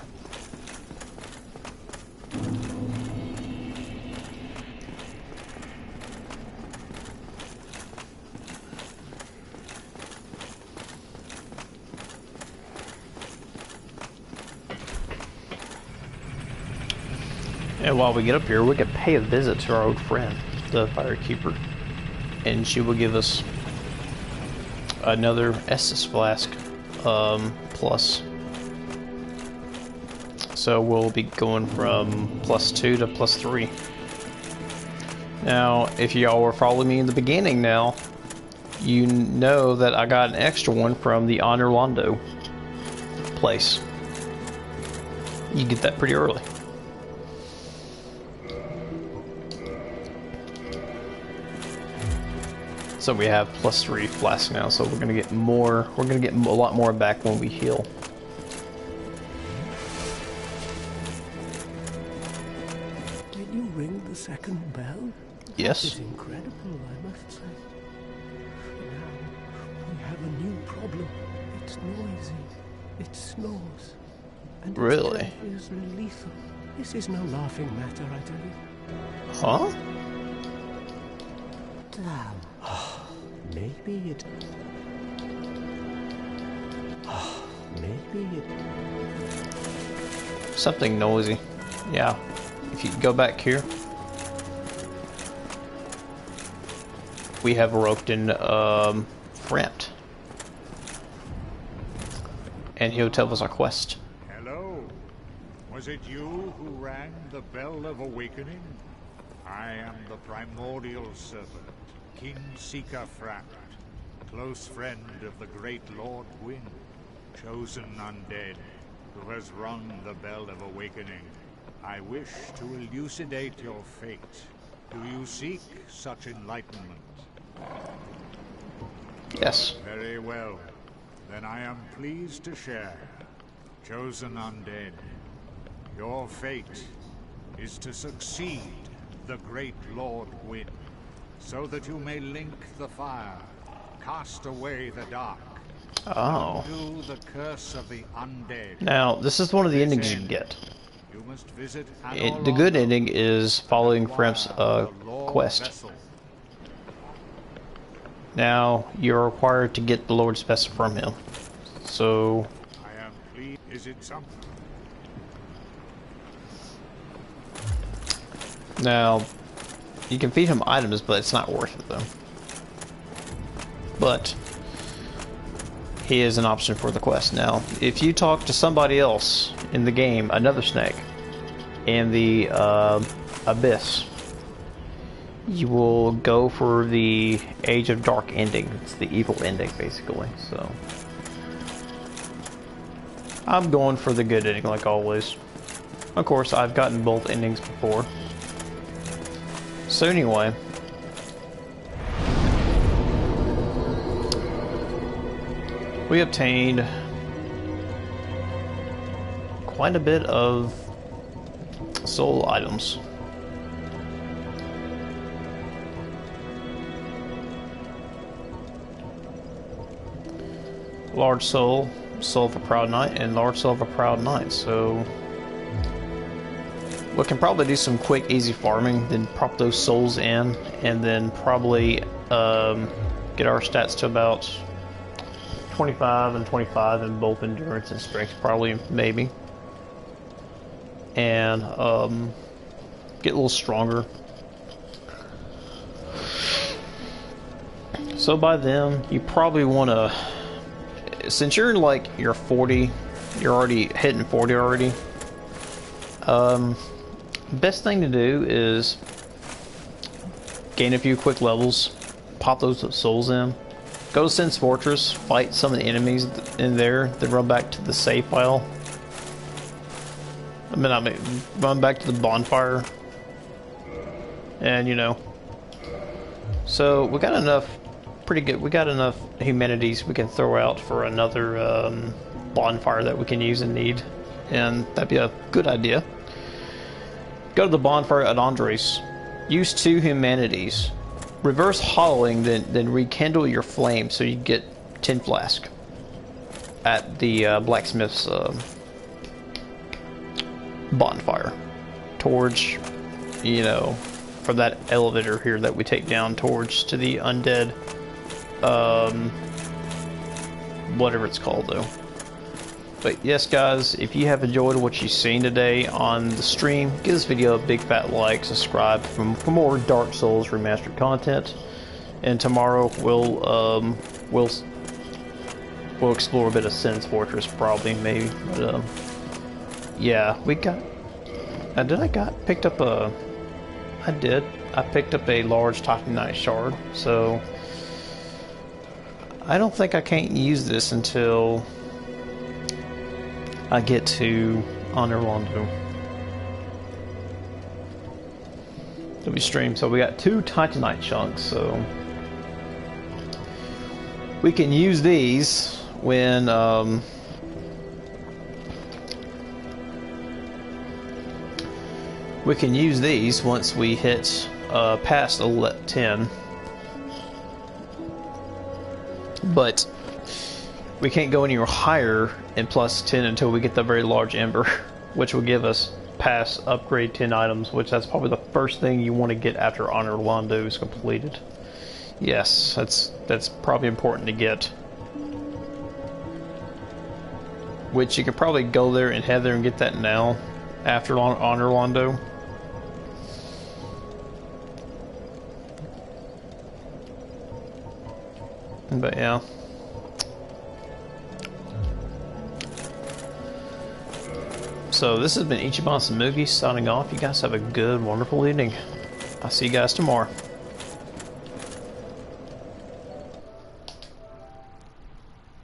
And while we get up here, we can pay a visit to our old friend, the Firekeeper, and she will give us another Estus Flask plus. So we'll be going from +2 to +3. Now, if y'all were following me in the beginning now, you know that I got an extra one from the Honor Londo place. You get that pretty early. So we have +3 flasks now, so we're gonna get more. We're gonna get a lot more back when we heal. Did you ring the second bell? Yes. It's incredible, I must say. Now we have a new problem. It's noisy. It snores. And Really? its death is lethal. This is no laughing matter, I tell you. Huh? Damn. Maybe it... Maybe it... Something noisy. Yeah. If you go back here, we have roped in Frampt. And he'll tell us our quest. Hello. Was it you who rang the bell of awakening? I am the primordial serpent, King Seeker Frampt, close friend of the great Lord Gwyn, chosen undead, who has rung the bell of awakening. I wish to elucidate your fate. Do you seek such enlightenment? Yes. Very well. Then I am pleased to share. Chosen undead, your fate is to succeed the great Lord Gwyn, so that you may link the fire, cast away the dark, Oh. undo the curse of the undead. Now, this is one of the endings you can get. You You must visit The good ending is following Frimp's quest. Now you're required to get the Lord's vessel from him. So I am pleased. Is it something? now you can feed him items, but it's not worth it though. But he is an option for the quest. Now, if you talk to somebody else in the game, another snake, in the Abyss, you will go for the Age of Dark ending. It's the evil ending, basically. So, I'm going for the good ending, like always. Of course, I've gotten both endings before. So anyway, we obtained quite a bit of soul items. Large soul, soul of a proud knight, and large soul of a proud knight. So we can probably do some quick, easy farming, then prop those souls in, and then probably get our stats to about 25 and 25 in both endurance and strength, probably, maybe. And get a little stronger. So by then, you probably want to, since you're in like your 40, you're already hitting 40 already. Best thing to do is gain a few quick levels, pop those souls in, go to Sin's Fortress, fight some of the enemies in there, then run back to the save file. Run back to the bonfire, and you know. So we got enough, pretty good. We got enough humanities we can throw out for another bonfire that we can use and need, and that'd be a good idea. Go to the bonfire at Andres. Use 2 humanities. Reverse hollowing, then rekindle your flame so you get 10 flask at the blacksmith's bonfire. Towards, you know, for that elevator here that we take down towards to the undead, whatever it's called though. But yes, guys, if you have enjoyed what you've seen today on the stream, give this video a big fat like, subscribe for more Dark Souls Remastered content. And tomorrow we'll explore a bit of Sin's Fortress, probably, maybe. But yeah, we got. I picked up a. I did. I picked up a large Titanite shard, so I don't think I can't use this until I get to Orlando. It'll be streamed. So we got 2 Titanite chunks, so we can use these when we can use these once we hit past 10. But we can't go anywhere higher in plus 10 until we get the very large ember, which will give us past upgrade 10 items, which that's probably the first thing you want to get after Honor Londo is completed. Yes, that's probably important to get. Which you could probably go there and head there and get that now after Honor Londo. But yeah. So this has been Ichiban Tsumugies signing off. You guys have a good, wonderful evening. I'll see you guys tomorrow.